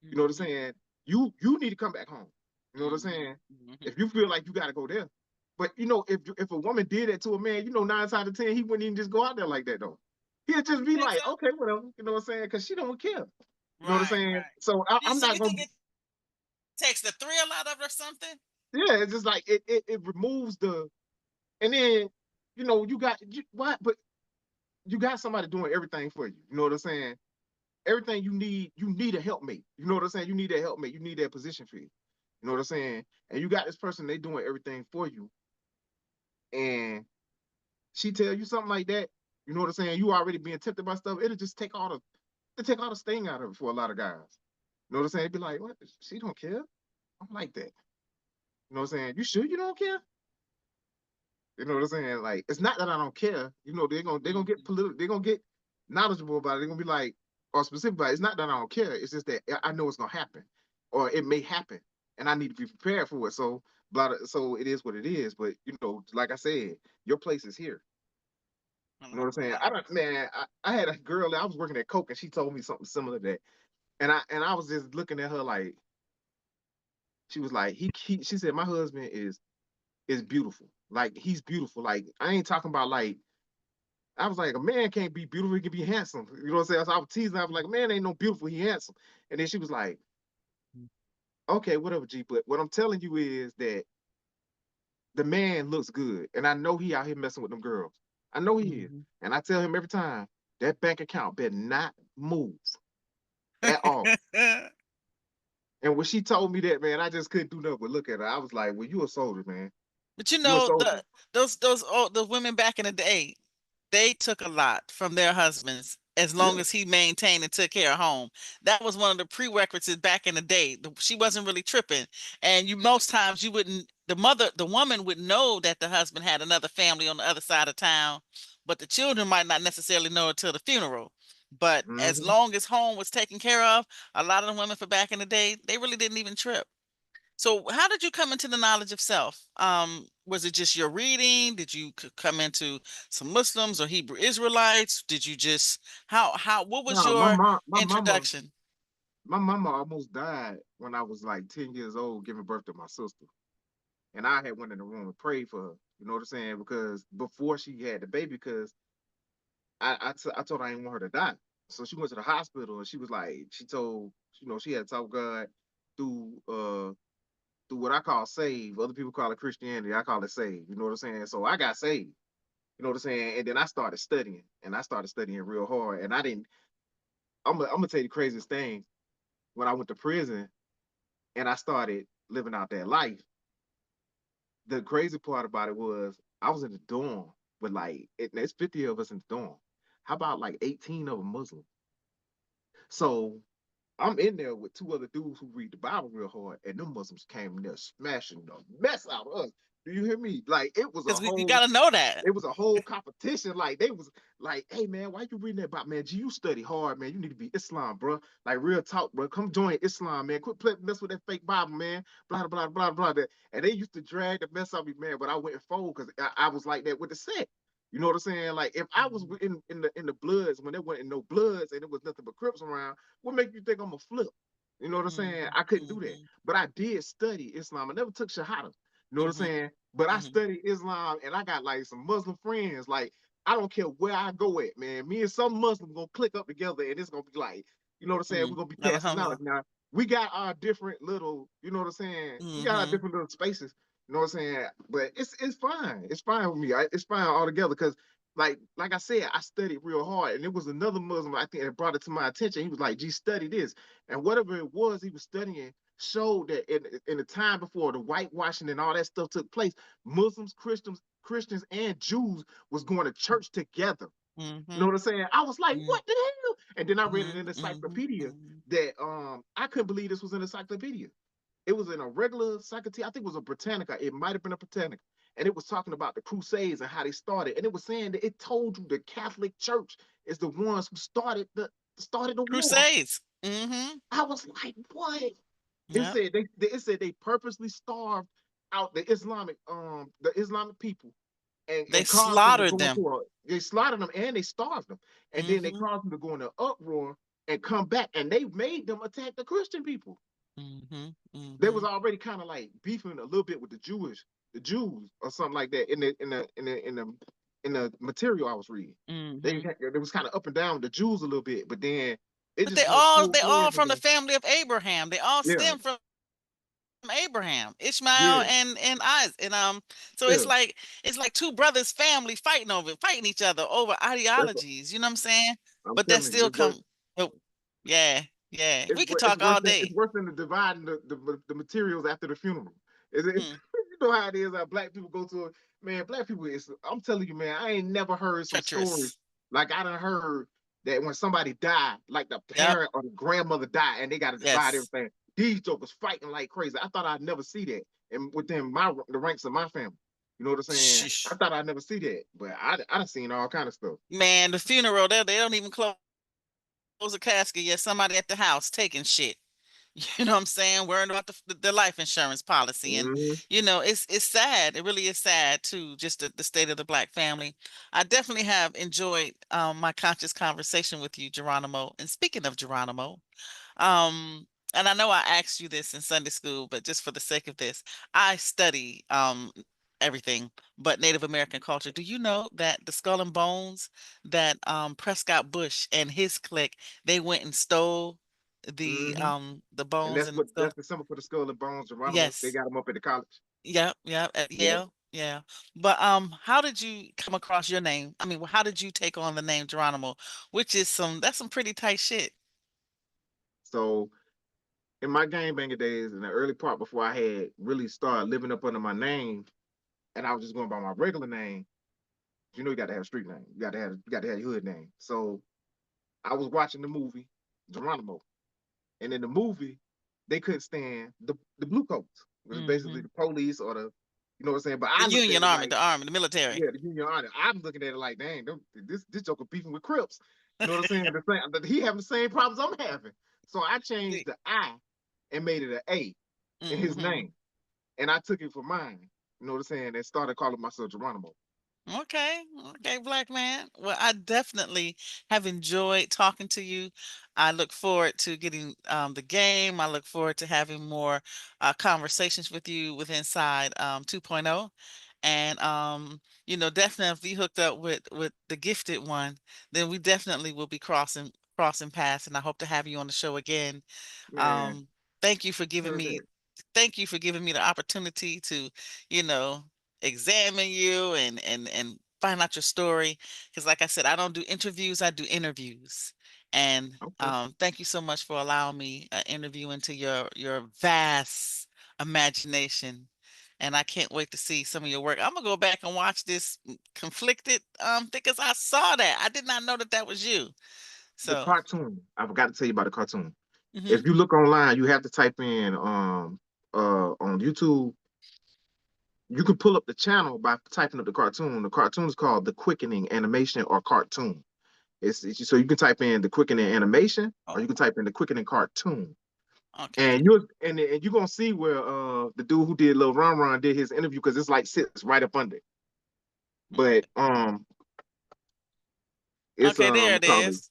You know what I'm Mhm. saying? You need to come back home. You know what I'm Mhm. saying? Mhm. If you feel like you got to go there. But you know, if a woman did that to a man, you know, 9 times out of 10, he wouldn't even just go out there like that though. He'd just You be think like, so? okay, whatever. You know what I'm saying? Because she don't care. You know what I'm Right, saying? right. So You I'm so not you gonna. think it takes the thrill out of it or something? Yeah, it's just like it removes the, and then you know what? But you got somebody doing everything for you. You know what I'm saying? Everything you need a helpmate. You know what I'm saying? You need that helpmate. You need that position for you. You know what I'm saying? And you got this person, they doing everything for you, and she tell you something like that. You know what I'm saying? You already being tempted by stuff. It'll just take all the sting out of it for a lot of guys. You know what I'm saying? It'd be like, what? She don't care. I'm like that. You know what I'm saying? You sure you don't care? You know what I'm saying? Like, it's not that I don't care. You know, they're gonna get Mhm. political. They're gonna get knowledgeable about it. They're gonna be like, or specific about it. It's not that I don't care. It's just that I know it's gonna happen, or it may happen, and I need to be prepared for it. So, so it is what it is. But you know, like I said, your place is here. I You know what I'm love saying? that. I don't, man. I had a girl. I was working at Coke, and she told me something similar to that. And I was just looking at her like, she was like, she said, my husband is beautiful. Like, he's beautiful. Like, I ain't talking about like, I was like, a man can't be beautiful, he can be handsome. You know what I'm saying? So I was teasing, I was like, a man ain't no beautiful, he handsome. And then she was like, okay, whatever, G. But what I'm telling you is that the man looks good. And I know he out here messing with them girls. I know he is. Mhm. And I tell him every time, that bank account better not move at all. And when she told me that, man, I just couldn't do nothing but look at her. I was like, well, you a soldier, man. But you You a know, soldier. the women back in the day, they took a lot from their husbands as long Yeah. as he maintained and took care of home. That was one of the prerequisites back in the day. She wasn't really tripping. And you most times you wouldn't the woman would know that the husband had another family on the other side of town, but the children might not necessarily know until the funeral. But as Hmm. long as home was taken care of, a lot of the women for back in the day, they really didn't even trip. So, how did you come into the knowledge of self? Was it just your reading? Did you come into some Muslims or Hebrew Israelites? Did you just what was No, my your mom, introduction? my mama almost died when I was like 10 years old, giving birth to my sister. And I had went in the room and prayed for her. You know what I'm saying? Because before she had the baby, because I told her I didn't want her to die. So she went to the hospital and she was like, she told, you know, she had to talk God through through what I call save. Other people call it Christianity. I call it save. You know what I'm saying? So I got saved. You know what I'm saying? And then I started studying, and I started studying real hard. And I didn't. I'm gonna tell you the craziest thing. When I went to prison and I started living out that life, the crazy part about it was I was in the dorm with like there's 50 of us in the dorm. How about like 18 of them Muslim? So I'm in there with two other dudes who read the Bible real hard, and them Muslims came in there smashing the mess out of us. Do you hear me? Like, Because you got to know that. it was a whole competition. Like, they was like, hey man, why you reading that about, man? G, you study hard, man. You need to be Islam, bro. Like, real talk, bro. Come join Islam, man. Quit mess with that fake Bible, man. Blah blah blah blah blah. And they used to drag the mess out of me, man. But I went and fold because I was like that with the sect. You know what I'm saying? Like, if I was Mhm. in the bloods when there wasn't no bloods and it was nothing but Crips around, what make you think I'm a flip? You know what I'm saying? Mhm. I couldn't do that. Mhm. But I did study Islam. I never took Shahada. You know what I'm Mhm. saying? But I Mhm. studied Islam and I got like some Muslim friends. Like, I don't care where I go at, man. Me and some Muslim gonna click up together and it's gonna be like, you know what I'm saying? We're Mhm. gonna be passing knowledge. Alhamdulillah. Now, we got our different little, you know what I'm saying? We got our Mhm. different little spaces. You know what I'm saying? But it's fine. It's fine with me. It's fine altogether because like I said, I studied real hard, and it was another Muslim I think that brought it to my attention. He was like, "Gee, study this," and whatever it was he was studying showed that in the time before the whitewashing and all that stuff took place, Muslims, Christians, and Jews was going to church together. You know Mm-hmm. what I'm saying? I was like, Mm-hmm. "What the hell?" And then I read it in the Mm-hmm. encyclopedia Mm-hmm. that I couldn't believe this was in the encyclopedia. It was in a regular encyclopedia. I think it was a Britannica. It might have been a Britannica. And it was talking about the Crusades and how they started. And it was saying that it told you the Catholic Church is the ones who started the war. Crusades. Mm-hmm. I was like, what? It Yep. said they purposely starved out the Islamic people They and caused them to slaughtered go them. into they slaughtered them and they starved them. And then they Mm-hmm. caused them to go into uproar and come back. And they made them attack the Christian people. Mm-hmm. They was Mm-hmm. already kind of like beefing a little bit with the Jews or something like that in the material I was reading. Mm-hmm. It was kind of up and down with the Jews a little bit, but then it But just went full they all forward from the into family of Abraham. They all yeah, stem from Abraham, Ishmael, yeah, and Isaac. And so yeah. it's like two brothers family fighting each other over That's ideologies. You know what I'm saying? I'm But that telling you, still come. Oh, yeah, yeah. We could it's talk worse all than it's day. worse than the dividing the materials after the funeral. Hmm. You know how it is. How black people go to it, man. Black people is. I'm telling you, man. I ain't never heard some stories Treacherous. like I done heard that when somebody died, like the Yep. parent or the grandmother died, and they got to divide Yes. everything. These jokers fighting like crazy. I thought I'd never see that, and within the ranks of my family. You know what I'm saying? I Shh. thought I'd never see that, but I done seen all kind of stuff. Man, the funeral, they don't even close a casket yet. Somebody at the house taking shit. You know what I'm saying? Worrying about the life insurance policy. And, Mm-hmm. it's sad. It really is sad too, just the state of the black family. I definitely have enjoyed my conscious conversation with you, Geronimo. And speaking of Geronimo, um, and I know I asked you this in Sunday school, but just for the sake of this, I study everything but Native American culture. Do you know that the skull and bones that Prescott Bush and his clique, they went and stole Mm-hmm. the And bones that's and what stuff? that's the symbol for the skull and bones. Geronimo, they Yes. got him up at the college. Yep, yep, at Yeah. Yale. Yeah. But how did you come across your name? I mean, how did you take on the name Geronimo, which is that's some pretty tight shit. So in my game banger days, in the early part before I had really started living up under my name, and I was just going by my regular name. You know, you got to have a street name. You got to have your hood name. So I was watching the movie Geronimo, and in the movie, they couldn't stand the blue coats, which is basically Hmm. the police or you know what I'm saying. But The I looked at Union it Army, like, the army, the military. yeah, the Union Army. I'm looking at it like, dang, this Joker beefing with Crips. You know what I'm saying? He having the same problems I'm having. So I changed the I and made it an A in his Mm-hmm. name, and I took it for mine. You know what I'm saying? And started calling myself Geronimo. Okay, okay, black man. Well, I definitely have enjoyed talking to you. I look forward to getting the game. I look forward to having more conversations with you with Inside 2.0. And definitely if you hooked up with the gifted one, then we definitely will be crossing paths. And I hope to have you on the show again. Man, Um, thank you for giving heard me that. thank you for giving me the opportunity to, you know, examine you and find out your story. Because like I said, I don't do interviews, I do interviews. And Okay. thank you so much for allowing me an interview into your vast imagination. And I can't wait to see some of your work. I'm gonna go back and watch this conflicted because I saw that. I did not know that that was you. The So, cartoon. I forgot to tell you about the cartoon. mhm. If you look online, you have to type in on YouTube. You can pull up the channel by typing up the cartoon. The cartoon is called The Quickening Animation or Cartoon. So you can type in The Quickening Animation or Oh, you can type in The Quickening Cartoon. okay. And you're gonna see where the dude who did Lil Ron did his interview because it's like sits right up under it. But it's Okay, there it called is.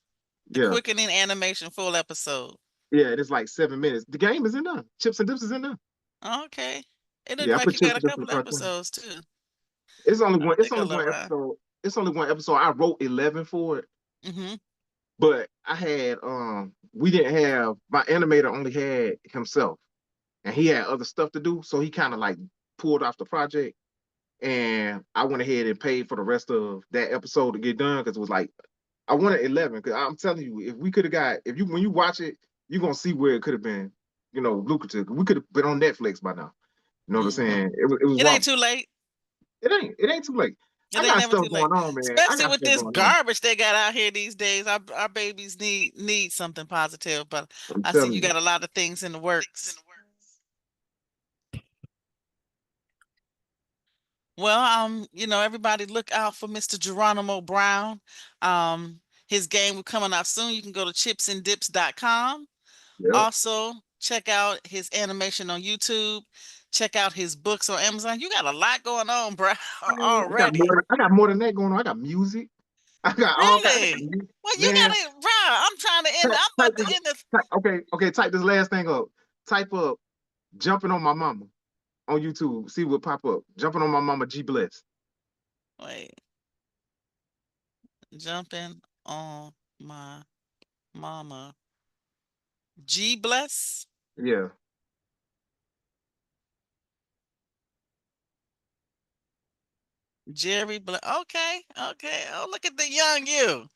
The yeah, quickening animation full episode. yeah, it's like 7 minutes. The game is in there. Chips and dips is in there. Okay. It looked Yeah, I like put you chips got a and dips in the couple cartoon. episodes too. It's only I one. It's think I only love one Ryan. episode. It's only one episode. I wrote 11 for it, Mm-hmm. but I had we didn't have my animator only had himself, and he had other stuff to do, so he kind of like pulled off the project. and I went ahead and paid for the rest of that episode to get done because it was like I wanted 11. Because I'm telling you, if we could have got, if you when you watch it, you're gonna see where it could have been, lucrative. We could have been on Netflix by now. You know what I'm Hmm. saying? It was It ain't wrong. too late. It ain't too late. It I ain't got never stuff too late. going on, man. I Especially got with stuff this going on. garbage they got out here these days. Our babies need something positive, but I'm I see telling you you. got a lot of things in the works. Well, everybody look out for Mr. Geronimo Brown. His game will coming out soon. You can go to chipsanddips.com. Yep. Also, check out his animation on YouTube. Check out his books on Amazon. You got a lot going on, bro, Man, already. I got more than that going on. I got music. I got Really? music. Well, you Man, gotta, bro. I'm trying to end. type, I'm type about to this, end this. okay, type this last thing up. Type up jumping on my mama on YouTube. See what pop up. Jumping on my mama G Bless. Wait, jumping on my mama. G bless Yeah. Jerry bless. Okay, okay. Oh, look at the young you.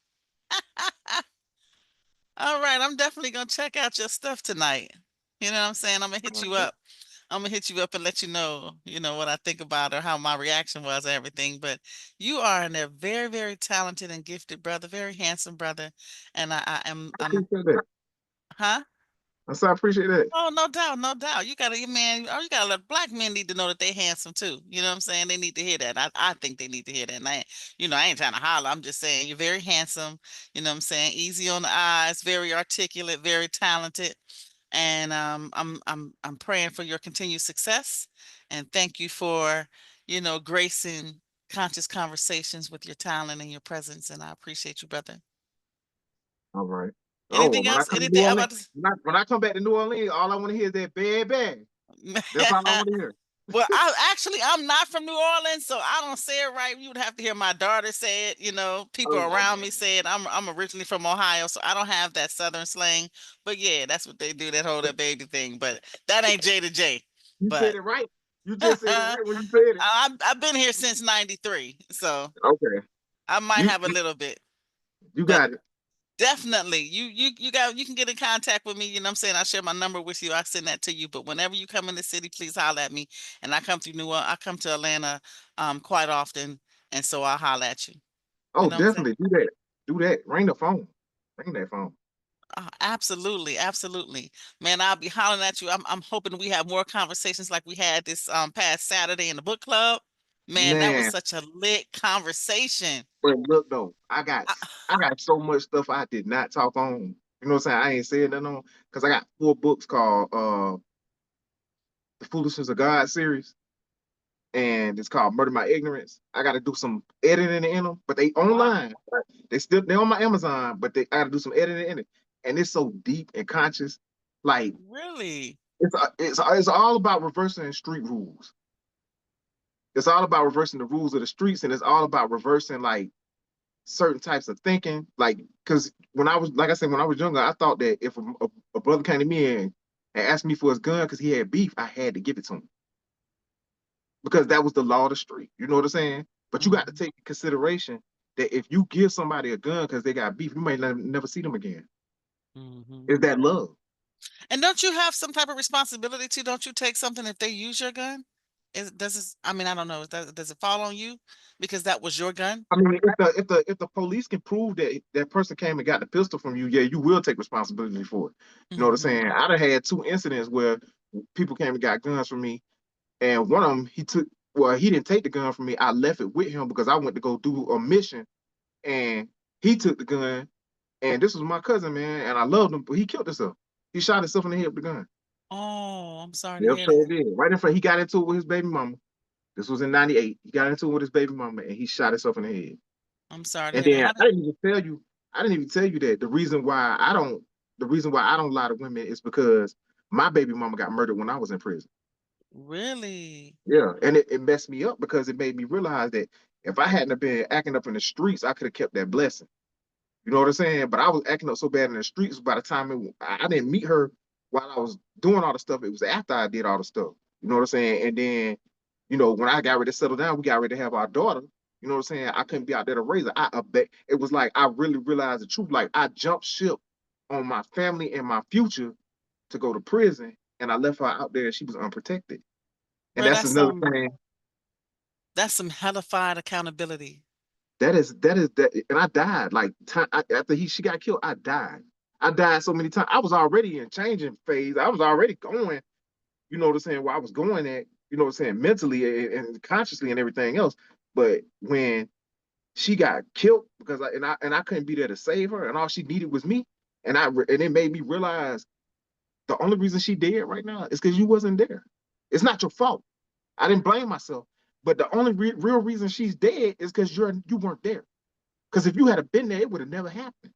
All right, I'm definitely gonna check out your stuff tonight. You know what I'm saying? I'm gonna hit you up. I'm gonna hit you up and let you know what I think about or how my reaction was and everything. But you are a very, very talented and gifted brother, very handsome brother, and I I'm, appreciate that. huh? I appreciate that. Oh, no doubt, no doubt. You gotta, man. Oh, you gotta let black men need to know that they handsome too. You know what I'm saying? They need to hear that. I think they need to hear that. And I ain't trying to holler. I'm just saying you're very handsome. You know what I'm saying? Easy on the eyes, very articulate, very talented. And I'm praying for your continued success. And thank you for, gracing conscious conversations with your talent and your presence. And I appreciate you, brother. All right. Oh, Anything when I else? come to New Anything? I'm Orleans, about to. when I come back to New Orleans, all I want to hear is that bad bad. That's all I want to hear. Well, I'm not from New Orleans, so I don't say it right. You would have to hear my daughter say it. People Oh, around me say it. I'm originally from Ohio, so I don't have that Southern slang. But yeah, that's what they do. That whole that baby thing. But that ain't J to J. you said But it right. You just said it I've right when you said it. I've been here since '93, so Okay. I might You have a little bit. you But got it. definitely, you can get in contact with me. You know what I'm saying? I share my number with you. I send that to you. But whenever you come in the city, please holler at me. And I come through New Orleans. I come to Atlanta quite often, and so I'll holler at you. You Oh, know what I'm saying? definitely do that. Do that. Ring the phone. Ring that phone. Absolutely, absolutely, man. I'll be hollering at you. I'm hoping we have more conversations like we had this past Saturday in the book club. Man, that was Man, such a lit conversation. but look though, I, I got so much stuff I did not talk on. You know what I'm saying? I ain't said nothing on because I got 4 books called The Foolishness of God series, and it's called Murder My Ignorance. I got to do some editing in them, but they wow, online. They on my Amazon, but I got to do some editing in it, and it's so deep and conscious. Like really? it's all about reversing street rules. It's all about reversing the rules of the streets, and it's all about reversing like certain types of thinking. Like, because when I was, like I said, when I was younger, I thought that if a brother came to me and asked me for his gun because he had beef, I had to give it to him because that was the law of the street. You know what I'm saying? But you got to Mhm, take into consideration that if you give somebody a gun because they got beef, you might never see them again. mhm. Is that love? And don't you have some type of responsibility too? Don't you take something if they use your gun? I mean, I don't know. Does it fall on you because that was your gun? I mean, if the police can prove that that person came and got the pistol from you, yeah, you will take responsibility for it. You know what I'm Hmm. saying? I done had 2 incidents where people came and got guns from me, and one of them he took. Well, he didn't take the gun from me. I left it with him because I went to go do a mission, and he took the gun. And this was my cousin, man, and I loved him, but he killed himself. He shot himself in the head with the gun. Oh, I'm sorry to Yep, hear sure that. did. Right in front, he got into it with his baby mama. This was in '98. He got into it with his baby mama, and he shot himself in the head. I'm sorry to And hear that. then I didn't even tell you that the reason why I don't lie to women is because my baby mama got murdered when I was in prison. Really? Yeah, and it messed me up because it made me realize that if I hadn't have been acting up in the streets, I could have kept that blessing. You know what I'm saying? But I was acting up so bad in the streets by the time I didn't meet her while I was doing all the stuff. It was after I did all the stuff. You know what I'm saying? And then When I got ready to settle down, we got ready to have our daughter. You know what I'm saying? I couldn't be out there to raise her. I bet it was like I really realized the truth. Like I jumped ship on my family and my future to go to prison, and I left her out there. She was unprotected, and Bro, that's another thing. that's some hellified accountability. That, and I died like after she got killed. I died. I died so many times. I was already in changing phase. I was already going. You know what I'm saying? Where I was going at. You know what I'm saying? Mentally and consciously and everything else. But when she got killed because I couldn't be there to save her, and all she needed was me. And it made me realize the only reason she dead right now is because you wasn't there. It's not your fault. I didn't blame myself, but the only real reason she's dead is because you weren't there. Because if you had been there, it would have never happened.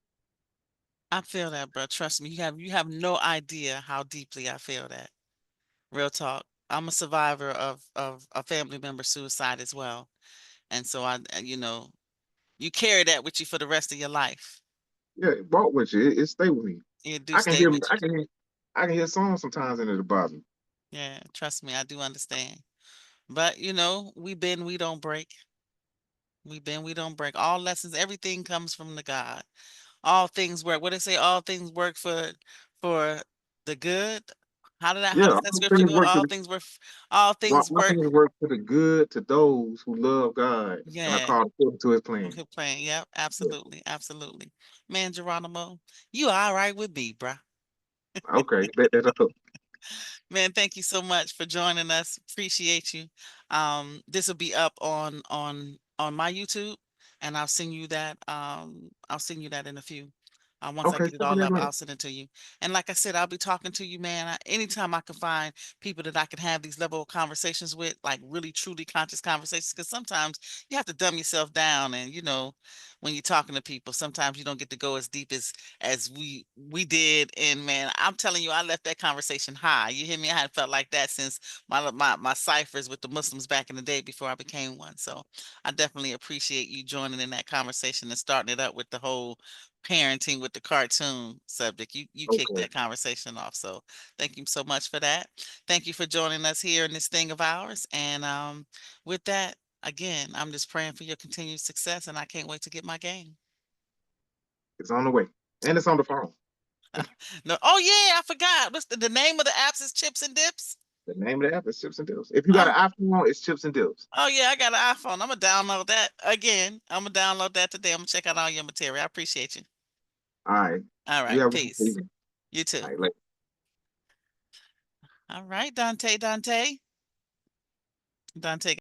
I feel that, bro. Trust me. You have no idea how deeply I feel that. Real talk. I'm a survivor of a family member suicide as well. And so you carry that with you for the rest of your life. Yeah, it brought with you. It stay with me. It do I can stay hear with I you. can hear I can hear songs sometimes in it about me. Yeah, trust me, I do understand. But we bend, we don't break. We bend, we don't break. All lessons, everything comes from the God. All things work. What they say, all things work for the good. How Yeah, does that all scripture things go? work to All the things work, all well, things all work. things work to the good to those who love God and are Yeah. called according to His plan. Okay, playing. Yep, Yeah. absolutely, absolutely. Man, Geronimo, you all right with me, bruh. Okay, that's Man, thank you so much for joining us. Appreciate you. This will be up on my YouTube, and I'll send you that in a few. Once I okay. get it Send me all that up, link. I'll send it to you. And like I said, I'll be talking to you, man. Anytime I can find people that I can have these level of conversations with, like really truly conscious conversations, because sometimes you have to dumb yourself down, and when you're talking to people, sometimes you don't get to go as deep as we did. And man, I'm telling you, I left that conversation high. You hear me? I hadn't felt like that since my ciphers with the Muslims back in the day before I became one. So I definitely appreciate you joining in that conversation and starting it up with the whole parenting with the cartoon subject. You kicked Okay, that conversation off. So thank you so much for that. Thank you for joining us here in this thing of ours. And with that, again, I'm just praying for your continued success, and I can't wait to get my game. it's on the way, and it's on the phone. No, oh yeah, I forgot. What's the name of the apps? Is Chips and Dips? The name of the app is Chips and Deals. If you got Oh, an iPhone, it's Chips and Deals. oh yeah, I got an iPhone. I'm gonna download that again. I'm gonna download that today. I'm gonna check out all your material. I appreciate you. All right, All you right, have a good peace. evening. You too. All right, later. All right, Dante, Dante, Dante